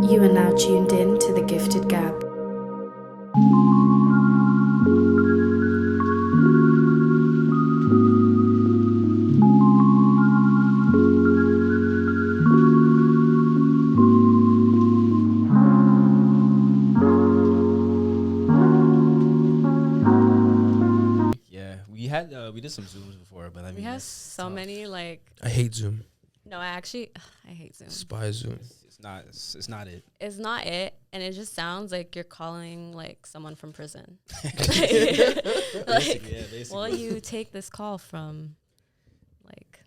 You are now tuned in to The Gifted Gab. We did some Zooms before, but I mean, We have it's so tough. many like. I hate Zoom. No, I hate Zoom. Spy Zoom. It's not. It's not it. It's not it, and it just sounds like you're calling like someone from prison. Basically. Will you take this call from, like,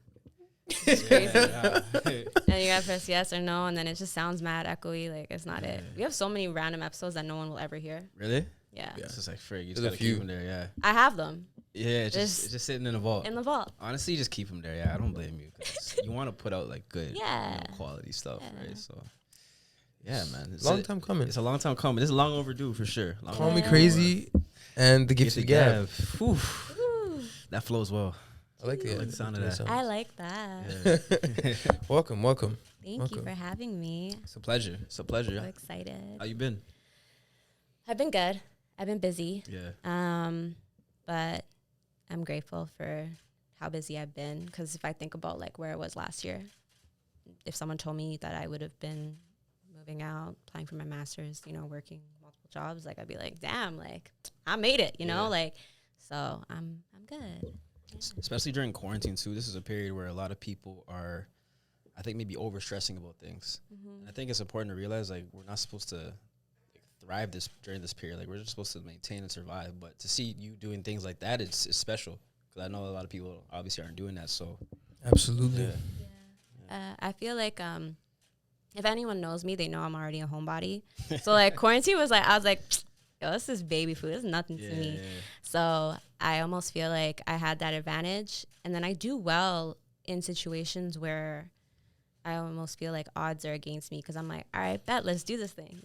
Yeah. and you gotta press yes or no, and then it just sounds mad echoey. Like it's not it. We have so many random episodes that no one will ever hear. Really? Yeah. It's just like frig. You just There's gotta a few. keep them there. Yeah. I have them Yeah. It's just sitting in the vault. in the vault. Honestly, just keep them there. Yeah. I don't blame you. 'Cause you want to put out like good, quality stuff, right? So. Yeah, man. It's Long time coming. It's a long time coming. It's long overdue for sure. Call me crazy and the Gifted Gab. Whew. That flows well. I like the, I like the sound of that. I like that. Yeah. Welcome. Thank you for having me. It's a pleasure. So Yeah. excited. How you been? I've been good. I've been busy. Yeah. But I'm grateful for how busy I've been, because if I think about like where I was last year, if someone told me that I would have been moving out, applying for my master's, working multiple jobs, like I'd be like, damn, like I made it, like, so I'm good. Yeah. Especially during quarantine too. This is a period where a lot of people are, I think, maybe overstressing about things. And I think it's important to realize like we're not supposed to thrive during this period. Like we're just supposed to maintain and survive. But to see you doing things like that, it's special, because I know a lot of people obviously aren't doing that. So Absolutely. I feel like if anyone knows me, they know I'm already a homebody. So like quarantine was like, I was like, yo, this is baby food. This is nothing to me. So I almost feel like I had that advantage. And then I do well in situations where I almost feel like odds are against me, because I'm like, all right, bet, let's do this thing,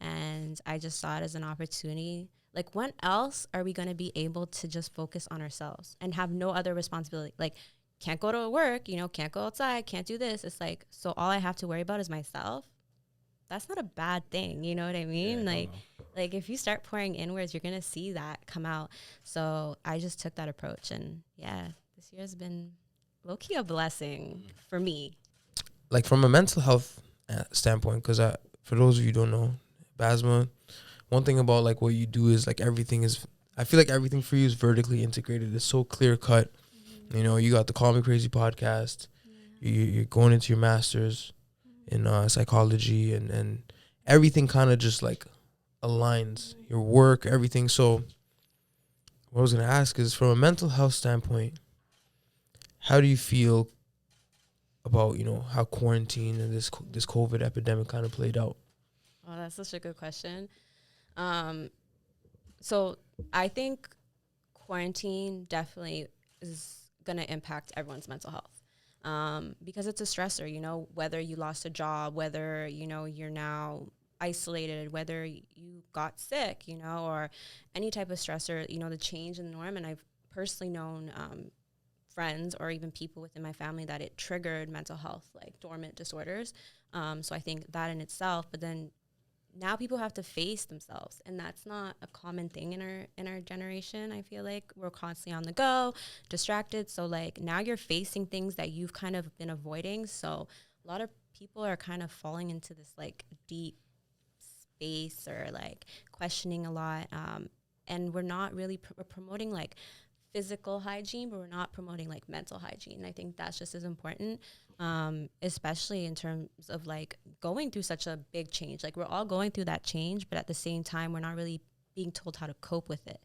And I just saw it as an opportunity. Like, when else are we going to be able to just focus on ourselves and have no other responsibility? Like, can't go to work, can't go outside, can't do this. It's like, so all I have to worry about is myself. That's not a bad thing. You know what I mean? Yeah, like if you start pouring inwards, you're going to see that come out. So I just took that approach, and yeah, this year has been low-key a blessing for me. Like from a mental health standpoint, because for those of you who don't know, Basma, one thing about like what you do is like I feel like everything for you is vertically integrated. It's so clear cut. You got the Call Me Crazy podcast. You're going into your master's in psychology, and everything kind of just like aligns, your work, everything. So what I was going to ask is, from a mental health standpoint, how do you feel about, how quarantine and this COVID epidemic kind of played out? Oh, that's such a good question. So I think quarantine definitely is going to impact everyone's mental health, because it's a stressor, whether you lost a job, whether, you're now isolated, whether you got sick, or any type of stressor, the change in the norm. And I've personally known friends or even people within my family that it triggered mental health, like dormant disorders. So I think that in itself, but then now people have to face themselves, and that's not a common thing in our generation. I feel like we're constantly on the go, distracted. So like now you're facing things that you've kind of been avoiding. So a lot of people are kind of falling into this like deep space, or like questioning a lot. And we're not really promoting like physical hygiene, but we're not promoting like mental hygiene. And I think that's just as important, especially in terms of like going through such a big change. Like we're all going through that change, but at the same time, we're not really being told how to cope with it.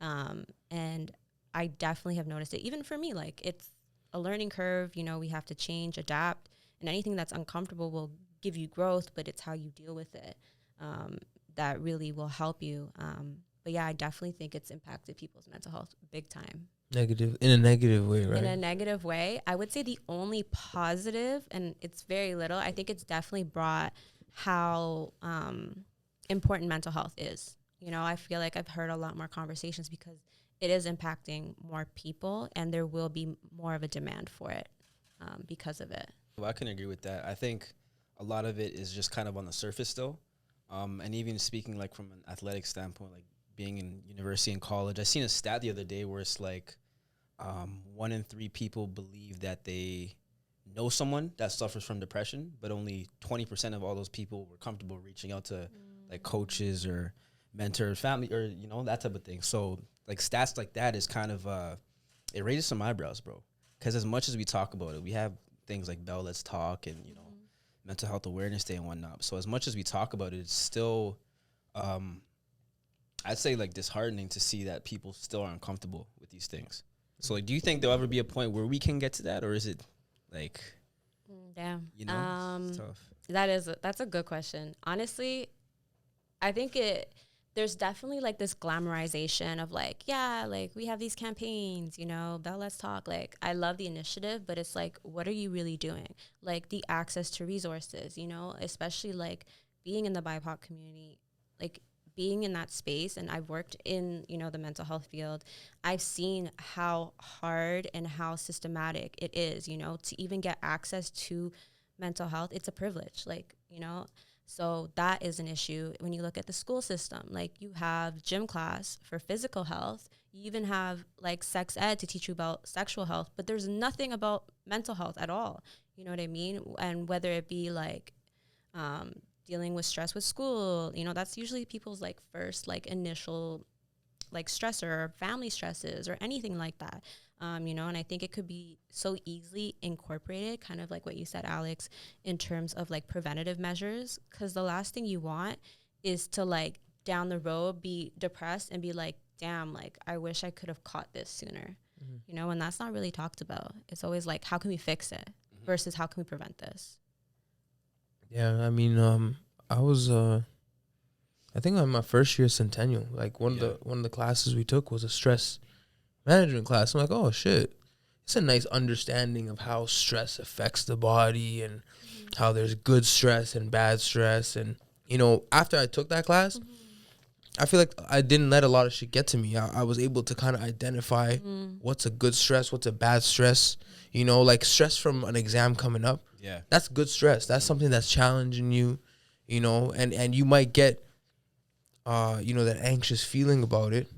And I definitely have noticed it. Even for me, like it's a learning curve. We have to change, adapt, and anything that's uncomfortable will give you growth, but it's how you deal with it that really will help you. But yeah, I definitely think it's impacted people's mental health big time. In a negative way, right? In a negative way. I would say the only positive, and it's very little, I think it's definitely brought how important mental health is. I feel like I've heard a lot more conversations, because it is impacting more people, and there will be more of a demand for it because of it. Well, I can agree with that. I think a lot of it is just kind of on the surface still. And even speaking like from an athletic standpoint, like being in university and college, I seen a stat the other day where it's like 1 in 3 people believe that they know someone that suffers from depression, but only 20% of all those people were comfortable reaching out to like coaches or mentors, family, or that type of thing. So like stats like that is kind of it raises some eyebrows, bro. Because as much as we talk about it, we have things like Bell Let's Talk and Mental Health Awareness Day and whatnot. So as much as we talk about it, it's still I'd say like disheartening to see that people still are uncomfortable with these things. So like, do you think there'll ever be a point where we can get to that, or is it like, Damn, it's tough? That's a good question. Honestly, I think there's definitely like this glamorization of like, yeah, like we have these campaigns, Bell Let's Talk. Like, I love the initiative, but it's like, what are you really doing? Like the access to resources, especially like being in the BIPOC community, like being in that space. And I've worked in, the mental health field. I've seen how hard and how systematic it is, to even get access to mental health. It's a privilege, so that is an issue. When you look at the school system, like you have gym class for physical health, you even have like sex ed to teach you about sexual health, but there's nothing about mental health at all. You know what I mean? And whether it be like dealing with stress with school, that's usually people's like first like initial like stressor or family stresses or anything like that. And I think it could be so easily incorporated, kind of like what you said, Alex, in terms of like preventative measures, because the last thing you want is to like down the road be depressed and be like, damn, like I wish I could have caught this sooner, and that's not really talked about. It's always like, how can we fix it versus how can we prevent this? Yeah, I mean, I was, I think on my first year Centennial, like one of the classes we took was a stress management class. I'm like, oh shit, it's a nice understanding of how stress affects the body and how there's good stress and bad stress. And after I took that class, I feel like I didn't let a lot of shit get to me. I was able to kind of identify what's a good stress, what's a bad stress. Like stress from an exam coming up. Yeah, that's good stress. That's something that's challenging you. And you might get that anxious feeling about it,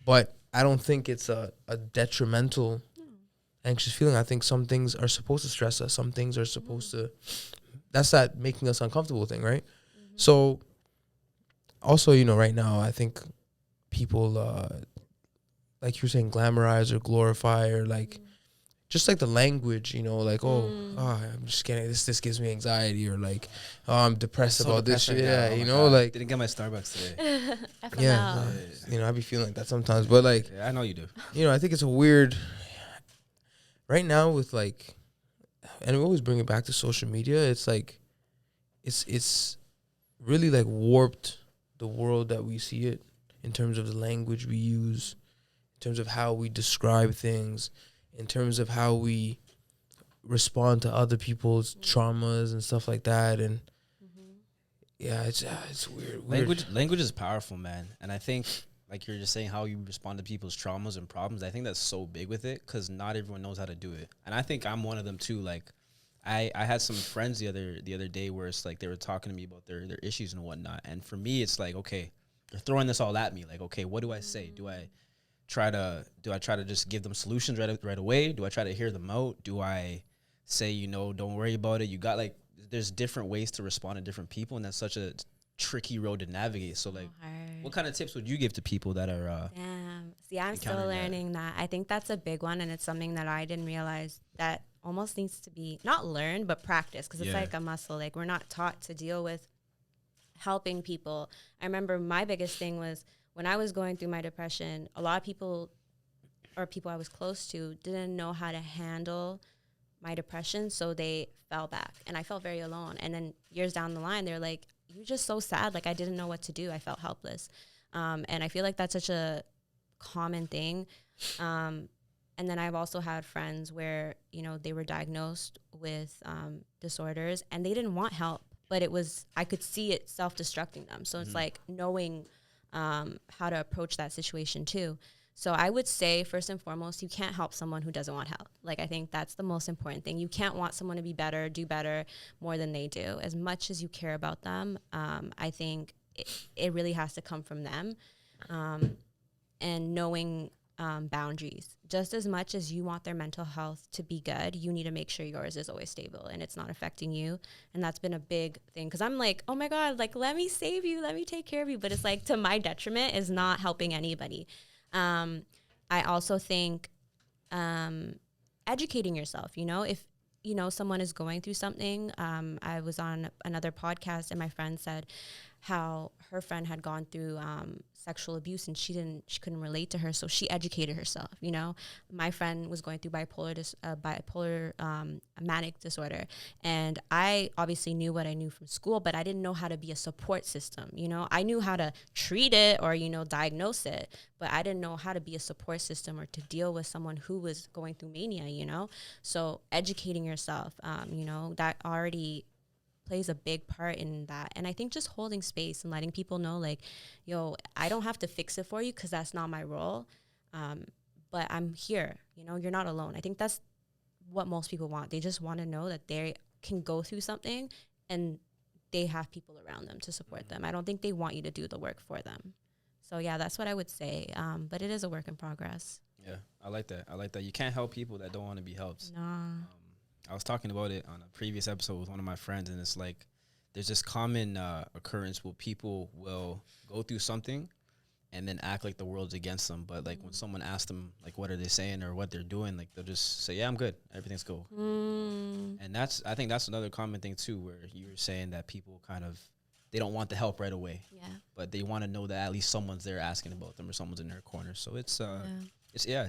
but I don't think it's a detrimental anxious feeling. I think some things are supposed to stress us. Some things are supposed to, that's that making us uncomfortable thing, right? So also, right now, I think people, like you were saying, glamorize or glorify or like, just like the language, like, I'm just getting this gives me anxiety, or like, I'm depressed about this shit. Yeah, like, didn't get my Starbucks today. yeah, I be feeling like that sometimes, but like, I know you do. I think it's a weird right now with like, and we always bring it back to social media. It's like, it's really like warped the world that we see it in terms of the language we use, in terms of how we describe things, in terms of how we respond to other people's traumas and stuff like that. And yeah, it's weird. Language is powerful, man. And I think, like you're just saying, how you respond to people's traumas and problems, I think that's so big with it, because not everyone knows how to do it. And I think I'm one of them too. Like, I had some friends the other day where it's like they were talking to me about their issues and whatnot. And for me, it's like, okay, they're throwing this all at me. Like, okay, what do I say? Do I try to just give them solutions right away? Do I try to hear them out? Do I say, don't worry about it? You got like, there's different ways to respond to different people, and that's such a tricky road to navigate. So like, what kind of tips would you give to people that are see, I'm still learning that. I think that's a big one, and it's something that I didn't realize that almost needs to be not learned but practiced, because it's like a muscle. Like, we're not taught to deal with helping people. I remember my biggest thing was when I was going through my depression, a lot of people or people I was close to didn't know how to handle my depression, so they fell back, and I felt very alone. And then years down the line, they're like, you're just so sad. Like, I didn't know what to do. I felt helpless. And I feel like that's such a common thing. And then I've also had friends where, they were diagnosed with disorders and they didn't want help, but I could see it self-destructing them. So it's like knowing how to approach that situation too. So I would say, first and foremost, you can't help someone who doesn't want help. Like, I think that's the most important thing. You can't want someone to be better, do better more than they do. As much as you care about them, I think it really has to come from them. And knowing boundaries. Just as much as you want their mental health to be good, you need to make sure yours is always stable and it's not affecting you. And that's been a big thing, because I'm like, oh my God, like, let me save you, let me take care of you. But it's like, to my detriment, is not helping anybody. I also think educating yourself, if someone is going through something. I was on another podcast and my friend said how her friend had gone through sexual abuse, and she couldn't relate to her, so she educated herself. My friend was going through bipolar manic disorder, and I obviously knew what I knew from school, but I didn't know how to be a support system. I knew how to treat it or diagnose it, but I didn't know how to be a support system or to deal with someone who was going through mania. So educating yourself, that already plays a big part in that. And I think just holding space and letting people know, like, yo, I don't have to fix it for you because that's not my role. But I'm here, you're not alone. I think that's what most people want. They just want to know that they can go through something and they have people around them to support them. I don't think they want you to do the work for them. So yeah, that's what I would say. But it is a work in progress. Yeah, I like that. You can't help people that don't want to be helped. Nah. I was talking about it on a previous episode with one of my friends, and it's like there's this common occurrence where people will go through something and then act like the world's against them. But like when someone asks them like what are they saying or what they're doing, like they'll just say, yeah, I'm good, everything's cool. And I think that's another common thing too, where you're saying that people kind of, they don't want the help right away, but they want to know that at least someone's there asking about them or someone's in their corner. So it's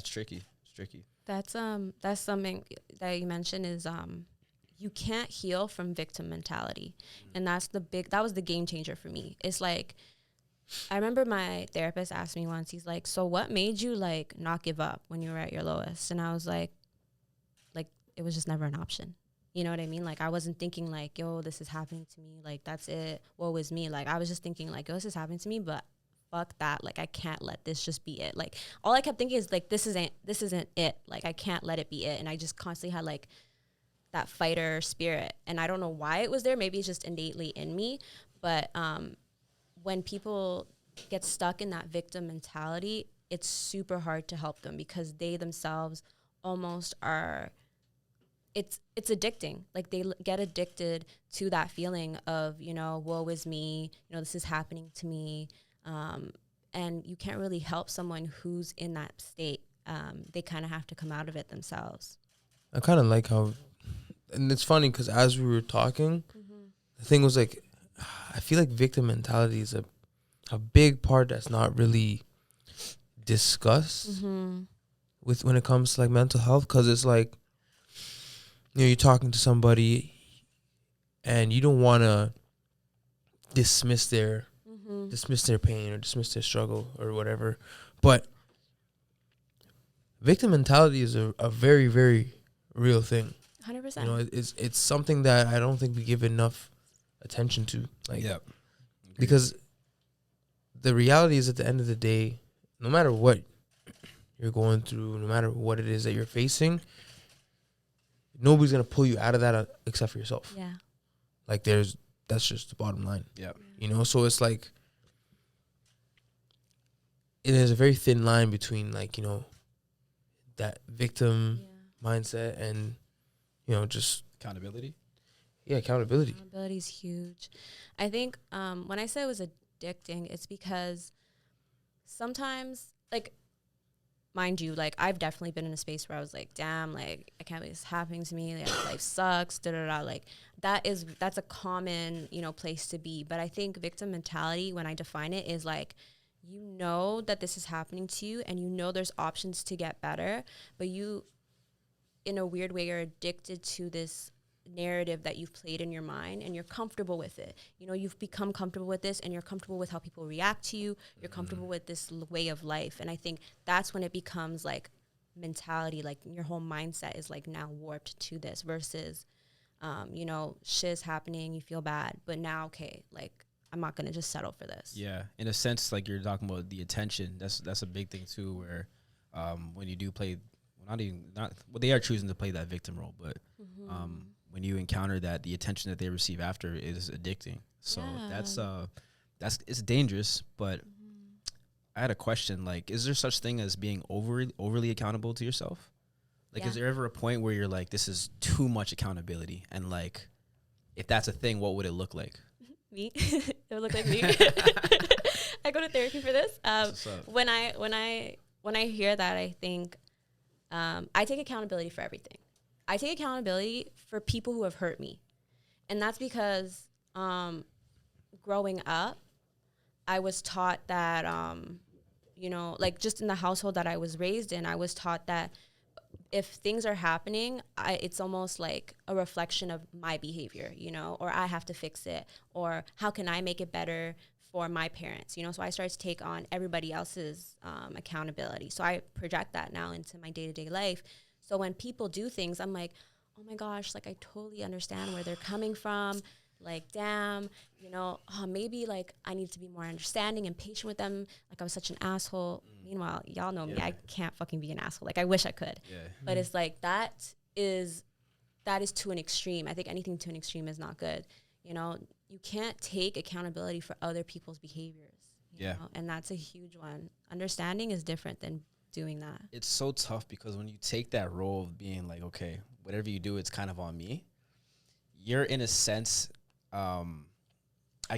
tricky. That's something that you mentioned is you can't heal from victim mentality. And that was the game changer for me. It's like, I remember my therapist asked me once, he's like, so what made you like not give up when you were at your lowest? And I was like it was just never an option. You know what I mean? Like, I wasn't thinking like, yo, this is happening to me, like that's it, woe is me. Like, I was just thinking like, yo, this is happening to me, but fuck that, like I can't let this just be it. Like, all I kept thinking is like, this isn't it, like I can't let it be it. And I just constantly had like that fighter spirit, and I don't know why it was there. Maybe it's just innately in me. But when people get stuck in that victim mentality, it's super hard to help them, because they themselves almost are, it's addicting. Like, they get addicted to that feeling of, woe is me, this is happening to me. And you can't really help someone who's in that state. They kind of have to come out of it themselves. I kind of like how, and it's funny because as we were talking, the thing was like, I feel like victim mentality is a big part that's not really discussed with when it comes to like mental health, because it's like, you're talking to somebody and you don't want to dismiss their pain or dismiss their struggle or whatever, but victim mentality is a very, very real thing. 100%. It's something that I don't think we give enough attention to. Like, because the reality is, at the end of the day, no matter what you're going through, no matter what it is that you're facing, nobody's gonna pull you out of that except for yourself. Yeah. Like, that's just the bottom line. Yeah. So it's like, there's a very thin line between like, that victim mindset and, just Accountability. Yeah, accountability. Accountability is huge. I think when I say it was addicting, it's because sometimes, like, mind you, like, I've definitely been in a space where I was like, damn, like, I can't believe this is happening to me. Like, life sucks, da-da-da. Like, that's a common, place to be. But I think victim mentality, when I define it, is like, that this is happening to you and there's options to get better, but you, in a weird way, you're addicted to this narrative that you've played in your mind, and you're comfortable with it. You've become comfortable with this, and you're comfortable with how people react to you. You're comfortable with this way of life. And I think that's when it becomes like mentality, like your whole mindset is like now warped to this versus, shit is happening, you feel bad, but now, okay, like, I'm not going to just settle for this. Yeah, in a sense, like you're talking about the attention. That's a big thing too. Where when you do play, they are choosing to play that victim role, but when you encounter that, the attention that they receive after is addicting. So that's it's dangerous. But I had a question. Like, is there such thing as being overly accountable to yourself? Like, is there ever a point where you're like, this is too much accountability? And like, if that's a thing, what would it look like? Me? It would look like me. I go to therapy for this. When I hear that, I think I take accountability for everything. I take accountability for people who have hurt me. And that's because growing up, I was taught that, like just in the household that I was raised in, I was taught that if things are happening, it's almost like a reflection of my behavior, or I have to fix it, or how can I make it better for my parents, So I started to take on everybody else's accountability. So I project that now into my day-to-day life. So when people do things, I'm like, oh my gosh, like I totally understand where they're coming from. Like, damn, maybe like I need to be more understanding and patient with them. Like I was such an asshole. Meanwhile, y'all know me. I can't fucking be an asshole. Like I wish I could. Yeah. But it's like that is to an extreme. I think anything to an extreme is not good. You can't take accountability for other people's behaviors. You know? And that's a huge one. Understanding is different than doing that. It's so tough because when you take that role of being like, okay, whatever you do, it's kind of on me. You're in a sense, I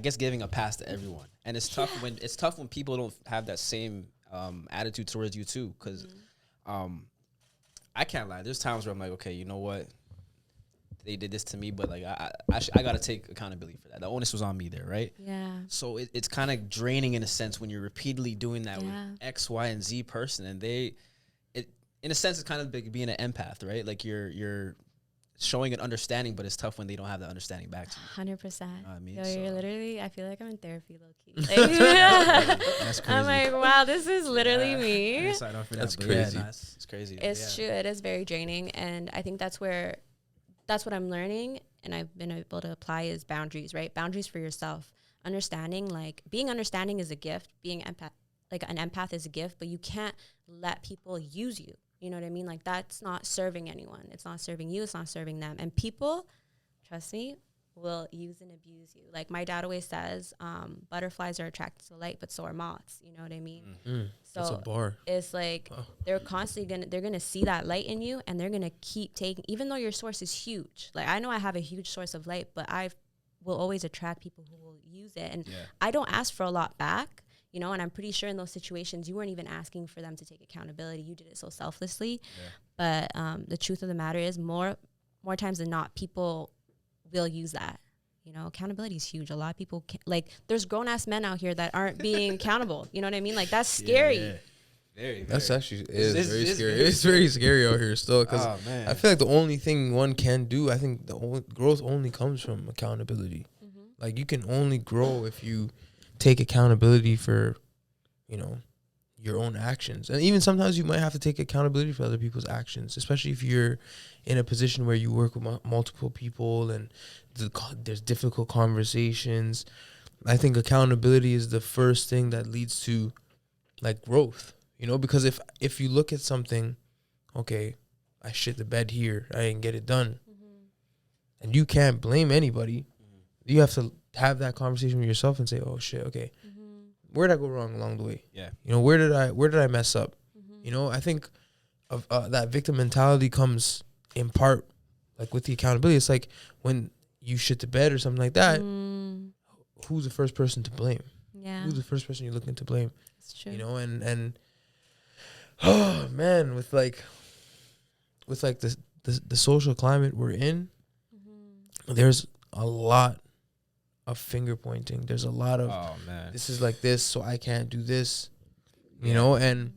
guess, giving a pass to everyone, and it's tough when people don't have that same attitude towards you too. Because I can't lie. There's times where I'm like, okay, you know what? They did this to me, but like I got to take accountability for that. The onus was on me there, right? Yeah. So it's kind of draining in a sense when you're repeatedly doing that with X, Y, and Z person, and in a sense, it's kind of like being an empath, right? Like you're showing an understanding, but it's tough when they don't have the understanding back to you. 100%. I mean, you're literally, I feel like I'm in therapy low key. Like, that's crazy. I'm like, wow, this is literally me. That's crazy. It's crazy. It's true. It is very draining. And I think that's what I'm learning and I've been able to apply is boundaries, right? Boundaries for yourself. Understanding, like being understanding is a gift. Being an empath is a gift, but you can't let people use you. You know what I mean? Like that's not serving anyone. It's not serving you. It's not serving them. And people, trust me, will use and abuse you. Like my dad always says, butterflies are attracted to light, but so are moths. You know what I mean? So that's a bar. It's like they're constantly they're gonna see that light in you, and they're gonna keep taking. Even though your source is huge, like I know I have a huge source of light, but I will always attract people who will use it, and I don't ask for a lot back. And I'm pretty sure in those situations, you weren't even asking for them to take accountability. You did it so selflessly. Yeah. But the truth of the matter is more times than not, people will use that. Accountability is huge. A lot of people, there's grown-ass men out here that aren't being accountable. You know what I mean? Like, that's scary. Yeah. Very. That's actually very scary. It's very scary out here still. Because I feel like the only thing one can do, I think growth only comes from accountability. Mm-hmm. Like, you can only grow if you take accountability for, your own actions. And even sometimes you might have to take accountability for other people's actions, especially if you're in a position where you work with multiple people and there's difficult conversations. I think accountability is the first thing that leads to like growth, because if you look at something, okay, I shit the bed here, I didn't get it done. Mm-hmm. And you can't blame anybody. Mm-hmm. You have to have that conversation with yourself and say, oh shit, okay, where did I go wrong along the way? Yeah. Where did I mess up? Mm-hmm. I think of that victim mentality comes in part like with the accountability. It's like when you shit the bed or something like that, who's the first person to blame? Yeah. Who's the first person you're looking to blame? That's true. And oh man, with the social climate we're in, there's a lot of finger pointing. There's a lot of this is like this, so I can't do this. And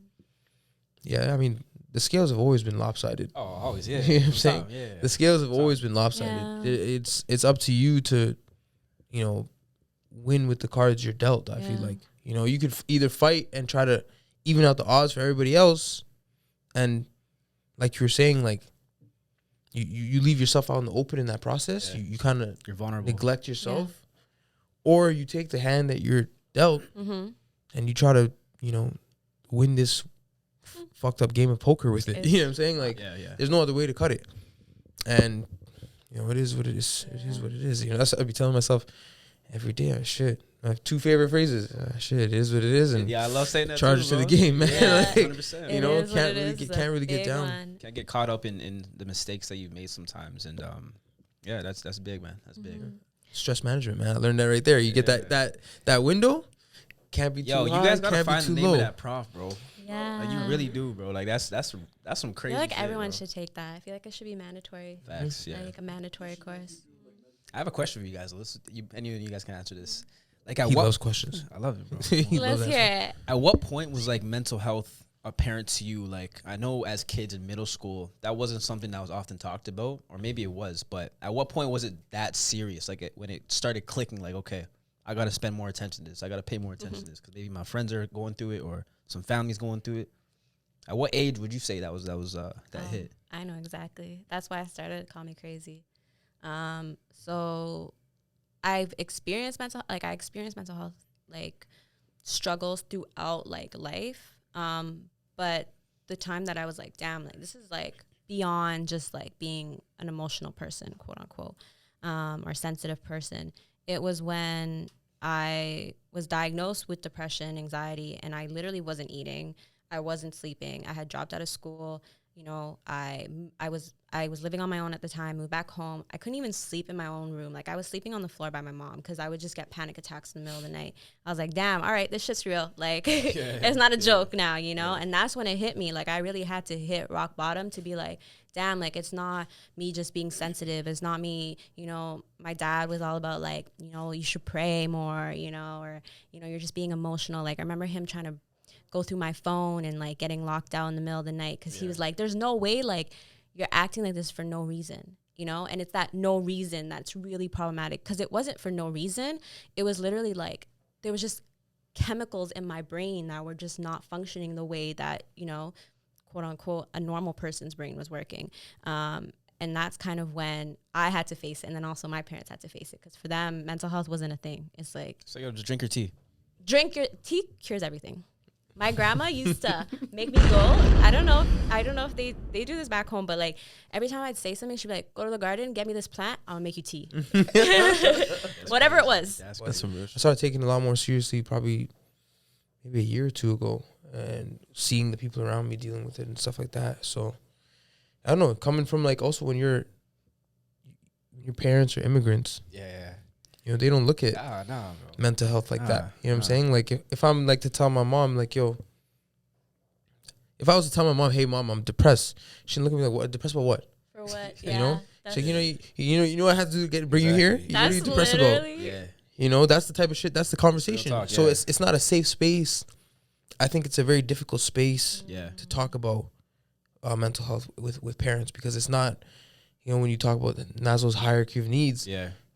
I mean the scales have always been lopsided. Oh, always, yeah. You know what I'm saying? Yeah. The scales have always been lopsided. Yeah. It's up to you to, win with the cards you're dealt. I feel like, you could either fight and try to even out the odds for everybody else, and like you were saying, like you leave yourself out in the open in that process. Yeah. You kind of you're vulnerable, neglect yourself. Yeah. or you take the hand that you're dealt and you try to, you know, win this fucked up game of poker with it. You know what I'm saying? Like, there's no other way to cut it. And, you know, it is what it is. It is what it is. You know, that's what I be telling myself every day. Shit. My 2 favorite phrases. Shit, it is what it is. And I love saying that. Charges to the game, man. Yeah, like, 100%. you know, can't really get down. One. Can't get caught up in the mistakes that you've made sometimes. And yeah, that's big, man. That's big. Stress management, man. I learned that right there. You get that window. Can't be too high. You guys gotta can't find be the too name low. of that prof, bro. Yeah. Like, you really do, bro. Like that's some I crazy. feel like shit, everyone bro. should take that. I feel like it should be mandatory. Facts, yeah. Like a mandatory course. I have a question for you guys. Any of you guys can answer this. Like, He loves questions. I love it, bro. He Let's loves that hear it. At what point was like mental health apparent to you? Like, I know as kids in middle school, that wasn't something that was often talked about, or maybe it was, but at what point was it that serious? Like, when it started clicking, like, okay, I got to spend more attention to this. I got to pay more attention to this because maybe my friends are going through it or some families going through it. At what age would you say that hit? I know exactly. That's why I started Call Me Crazy. So I've experienced mental health like struggles throughout like life. But the time that I was like, damn, like this is like beyond just like being an emotional person, quote unquote, or sensitive person. It was when I was diagnosed with depression, anxiety, and I literally wasn't eating. I wasn't sleeping. I had dropped out of school. You know, I was living on my own at the time, moved back home. I couldn't even sleep in my own room. Like, I was sleeping on the floor by my mom because I would just get panic attacks in the middle of the night. I was like, damn, all right, this shit's real. Like, it's not a joke now, you know? And that's when it hit me. Like, I really had to hit rock bottom to be like, damn, like, it's not me just being sensitive. It's not me, you know, my dad was all about, like, you know, you should pray more, you know, or, you know, you're just being emotional. Like, I remember him trying to go through my phone and like getting locked out in the middle of the night because he was like, there's no way like you're acting like this for no reason, you know? And it's that no reason that's really problematic because it wasn't for no reason. It was literally like there was just chemicals in my brain that were just not functioning the way that, you know, quote unquote, a normal person's brain was working. And that's kind of when I had to face it. And then also my parents had to face it because for them, mental health wasn't a thing. It's like, So yo, just drink your tea. Drink your tea cures everything. My grandma used to make me go. I don't know if they do this back home, but like every time I'd say something, she'd be like, go to the garden, get me this plant, I'll make you tea. Whatever it was. That's some real shit. I started taking it a lot more seriously probably maybe a year or two ago and seeing the people around me dealing with it and stuff like that. So I don't know, coming from like also when your parents are immigrants. Yeah. You know, they don't look at Nah, bro. mental health like that. You know what I'm saying? Like if I'm like to tell my mom, like, yo, if I was to tell my mom, hey mom, I'm depressed, she'd look at me like, what? Depressed about what? For what? You know? She's like, you know what I have to do to bring you here? What are you That's depressed about? literally. Yeah. You know, that's the type of shit, that's the conversation. Real talk, So yeah. it's not a safe space. I think it's a very difficult space to talk about mental health with parents because it's not, you know, when you talk about Maslow's hierarchy of needs,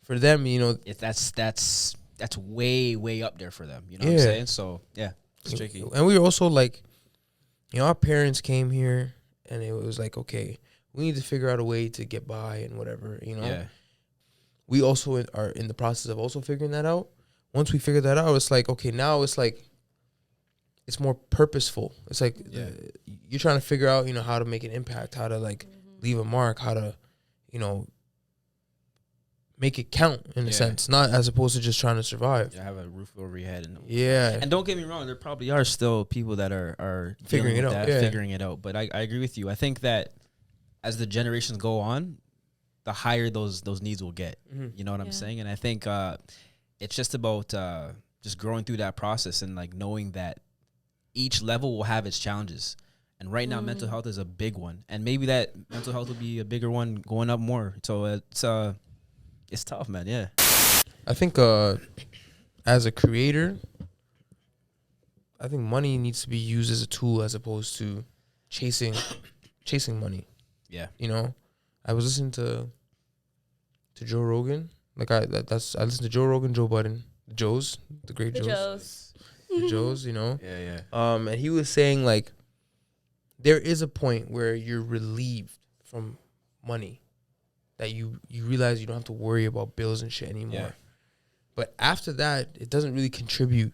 for them, you know, that's way up there for them. You know what I'm saying? So yeah, it's tricky. And we were also like, you know, our parents came here and it was like, okay, we need to figure out a way to get by and whatever, you know. Yeah. We also are in the process of also figuring that out. Once we figure that out, it's like, okay, now it's like, it's more purposeful. It's like you're trying to figure out, you know, how to make an impact, how to like leave a mark, how to, you know, make it count in a sense, not as opposed to just trying to survive. Have a roof over your head. And don't get me wrong, there probably are still people that are figuring it out. Figuring it out. But I agree with you. I think that as the generations go on, the higher those needs will get. You know what I'm saying? And I think it's just about just growing through that process and like knowing that each level will have its challenges. And right now, mental health is a big one. And maybe that mental health will be a bigger one going up more. So it's tough, man. Yeah. I think as a creator, I think money needs to be used as a tool as opposed to chasing money. Yeah. You know, I was listening to Joe Rogan. Like I listened to Joe Rogan, Joe Budden, the Joes, the great Joes. The Joes, you know? Yeah. And he was saying like there is a point where you're relieved from money. That you realize you don't have to worry about bills and shit anymore. But after that, it doesn't really contribute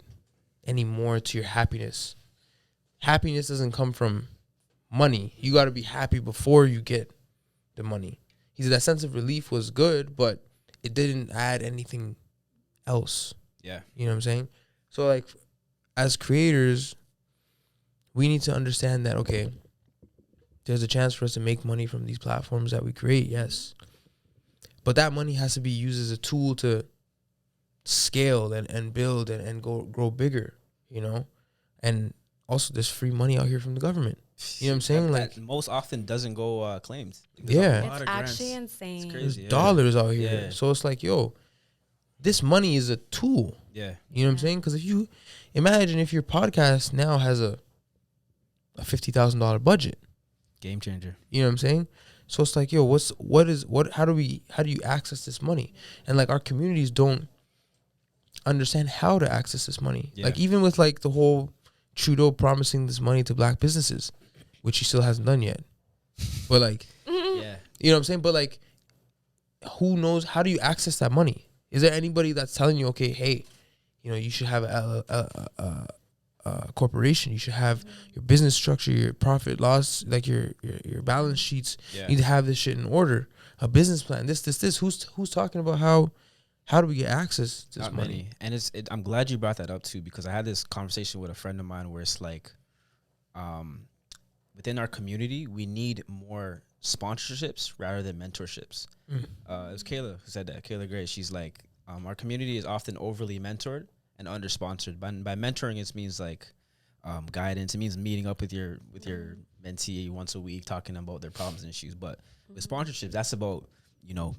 any more to your happiness. Happiness doesn't come from money. You got to be happy before you get the money. He said that sense of relief was good, but it didn't add anything else. Yeah. You know what I'm saying? So, like, as creators, we need to understand that, okay, there's a chance for us to make money from these platforms that we create, yes. But that money has to be used as a tool to scale and build and grow bigger, you know? And also, there's free money out here from the government. You know what I'm saying? That Like, most often doesn't go claimed. Yeah. It's actually insane. It's there's crazy. dollars out here. Yeah. So it's like, yo, this money is a tool. Yeah. You know what I'm saying? Because if you imagine if your podcast now has a $50,000 budget, Game changer. you know what I'm saying? So it's like, yo, how do you access this money? And like, our communities don't understand how to access this money. Yeah. Like, even with like the whole Trudeau promising this money to black businesses, which he still hasn't done yet. But like, Yeah. you know what I'm saying? But like, who knows? How do you access that money? Is there anybody that's telling you, okay, hey, you know, you should have a corporation. You should have your business structure, your profit loss, like your balance sheets. Yeah. You need to have this shit in order. A business plan. This. Who's talking about how do we get access to this Not money? many. And I'm glad you brought that up too, because I had this conversation with a friend of mine where it's like, within our community, we need more sponsorships rather than mentorships. It was Kayla who said that. Kayla Gray. She's like, our community is often overly mentored and under-sponsored. By mentoring, it means like guidance. It means meeting up with your mentee once a week, talking about their problems and issues. But with sponsorships, that's about, you know,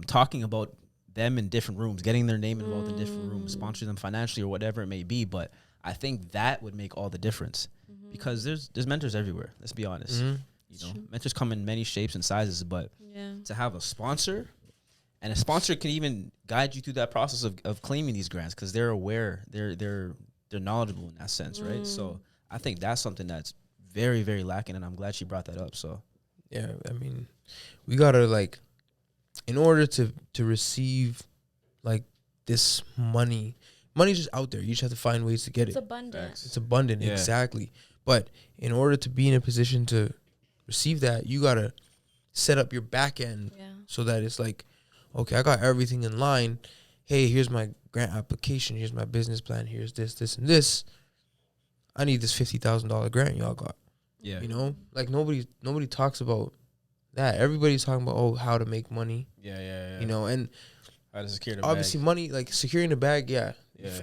talking about them in different rooms, getting their name involved in different rooms, sponsoring them financially or whatever it may be. But I think that would make all the difference, because there's mentors everywhere. Let's be honest. You know, mentors come in many shapes and sizes, but to have a sponsor, and a sponsor can even guide you through that process of claiming these grants, because they're aware, they're knowledgeable in that sense, right? So I think that's something that's very, very lacking, and I'm glad she brought that up. So Yeah, I mean, we gotta, like, in order to receive like this money's just out there. You just have to find ways to get It's it. abundant. It's abundant, Yeah. exactly. But in order to be in a position to receive that, you gotta set up your back end Yeah. so that it's like, okay, I got everything in line. Hey, here's my grant application. Here's my business plan. Here's this, and this. I need this $50,000 grant y'all got. yeah, You know, like nobody talks about that. Everybody's talking about how to make money. yeah. You know, and How to secure the obviously bag. money, like securing the bag. Yeah, Yeah,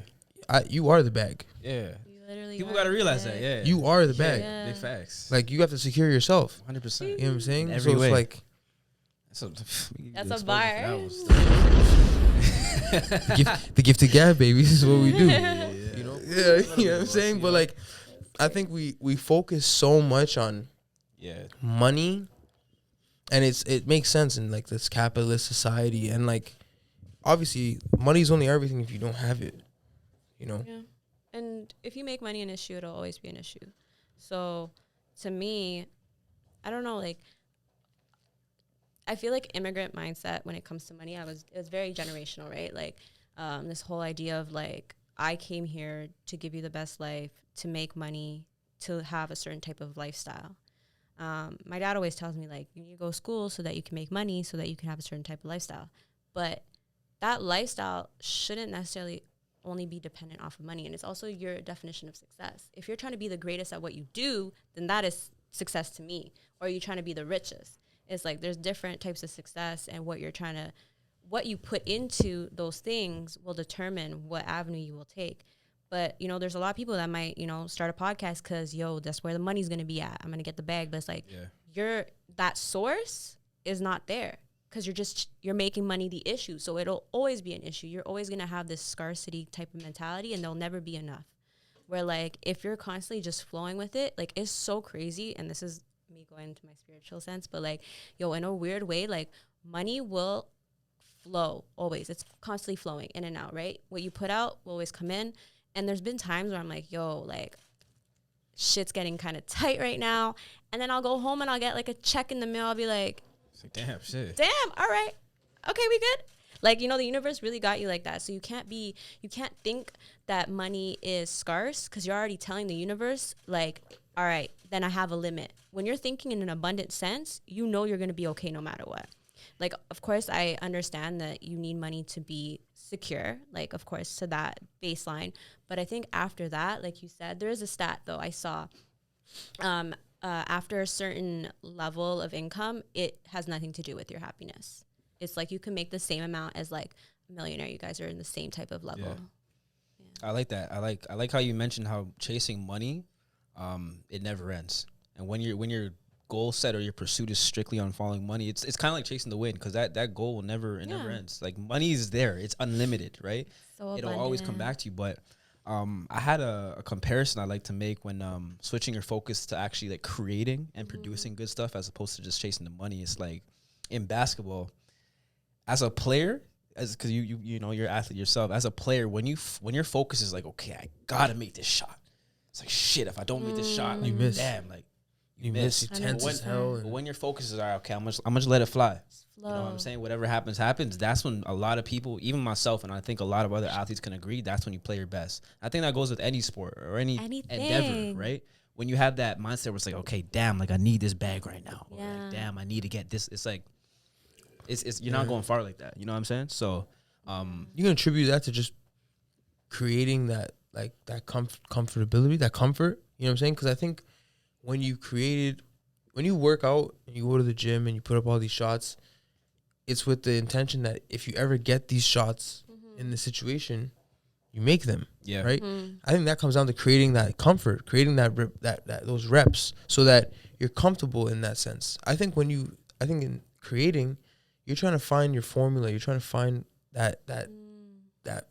you are the bag. yeah. You literally People are got to the realize bag. that. Yeah, You are the bag. Yeah. Big facts. Like, you have to secure yourself. 100%. You know what I'm saying? In every so way. it's like That's a bar. the gifted gab, baby. This is what we do. Yeah. You know, you know what I'm saying. But like, I think we focus so much on Yeah, money, and it makes sense in like this capitalist society, and like, obviously money's only everything if you don't have it, you know. Yeah. And if you make money an issue, it'll always be an issue. So to me, I don't know, like, I feel like immigrant mindset when it comes to money, it was very generational, right? Like, this whole idea of like, I came here to give you the best life, to make money, to have a certain type of lifestyle. My dad always tells me, like, you need to go to school so that you can make money, so that you can have a certain type of lifestyle. But that lifestyle shouldn't necessarily only be dependent off of money. And it's also your definition of success. If you're trying to be the greatest at what you do, then that is success to me. Or you're trying to be the richest. It's like there's different types of success, and what you put into those things will determine what avenue you will take. But, you know, there's a lot of people that might, you know, start a podcast because, that's where the money's going to be at. I'm going to get the bag. But it's like, that source is not there, because you're making money the issue. So it'll always be an issue. You're always going to have this scarcity type of mentality, and there'll never be enough. Where, like, if you're constantly just flowing with it, like, it's so crazy. And this is me going into my spiritual sense, but like, in a weird way, like, money will flow always. It's constantly flowing in and out, right? What you put out will always come in. And there's been times where I'm like, like, shit's getting kind of tight right now. And then I'll go home and I'll get like a check in the mail. I'll be like, it's like, damn, shit. damn, all right. Okay, we good? Like, the universe really got you like that. So you can't think that money is scarce because you're already telling the universe, like, all right, then I have a limit. When you're thinking in an abundant sense, you're going to be okay no matter what. Like, of course, I understand that you need money to be secure, like, of course, to that baseline. But I think after that, like you said, there is a stat, though, I saw. After a certain level of income, it has nothing to do with your happiness. It's like you can make the same amount as, like, a millionaire. You guys are in the same type of level. Yeah. I like that. I like how you mentioned how chasing money, it never ends. And when your goal set or your pursuit is strictly on following money, it's kind of like chasing the wind, because that goal will never ends. Like, money is there, it's unlimited, right? So it'll always come back to you. But I had a comparison I like to make when switching your focus to actually, like, creating and producing good stuff as opposed to just chasing the money. It's like in basketball, as a player, because you know, you're an athlete yourself. As a player, when your focus is like, okay, I gotta make this shot, it's like, shit, if I don't make this shot, like, You miss. Damn, like, You miss. You tense as hell. but when your focus is, all right, okay, I'm just let it fly. You know what I'm saying? Whatever happens. That's when a lot of people, even myself, and I think a lot of other athletes can agree, that's when you play your best. I think that goes with any sport or anything. Endeavor, right? When you have that mindset where it's like, okay, damn, like, I need this bag right now. Or like, damn, I need to get this. It's like, it's you're not going far like that. You know what I'm saying? So, you can attribute that to just creating that, like, that comfortability, that comfort. You know what I'm saying? Because I think when you work out and you go to the gym and you put up all these shots, it's with the intention that if you ever get these shots in the situation, you make them. yeah. Right. I think that comes down to creating that comfort, creating that those reps, so that you're comfortable in that sense. I think in creating, you're trying to find your formula. You're trying to find that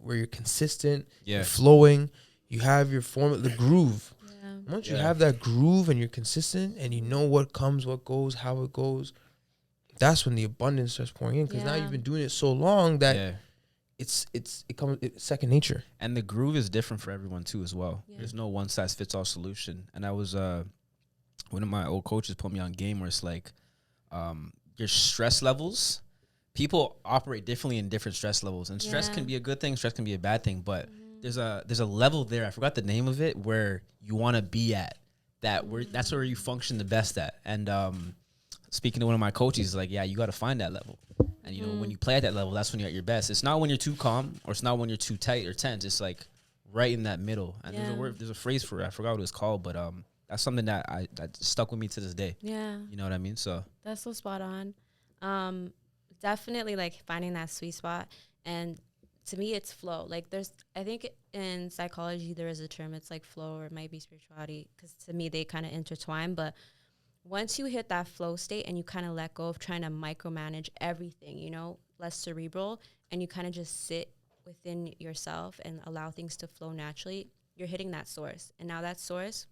where you're consistent, you're flowing, you have your formula, the groove. Once you have that groove and you're consistent and you know what comes, what goes, how it goes, that's when the abundance starts pouring in, because now you've been doing it so long that it's second nature. And the groove is different for everyone too as well. There's no one size fits all solution. And I was one of my old coaches put me on game where it's like, your stress levels, people operate differently in different stress levels, and stress can be a good thing, stress can be a bad thing, but there's a level there, I forgot the name of it, where you want to be at, that's where you function the best at. And speaking to one of my coaches, he's like, yeah, you got to find that level. And you know, when you play at that level, that's when you're at your best. It's not when you're too calm, or it's not when you're too tight or tense. It's like right in that middle. And there's a phrase for it, I forgot what it was called, but that's something that stuck with me to this day. Yeah, you know what I mean? So that's so spot on. Definitely, like, finding that sweet spot. And to me, it's flow. Like, I think in psychology, there is a term, it's like flow, or it might be spirituality, because to me, they kind of intertwine. But once you hit that flow state and you kind of let go of trying to micromanage everything, you know, less cerebral, and you kind of just sit within yourself and allow things to flow naturally, you're hitting that source. And now that source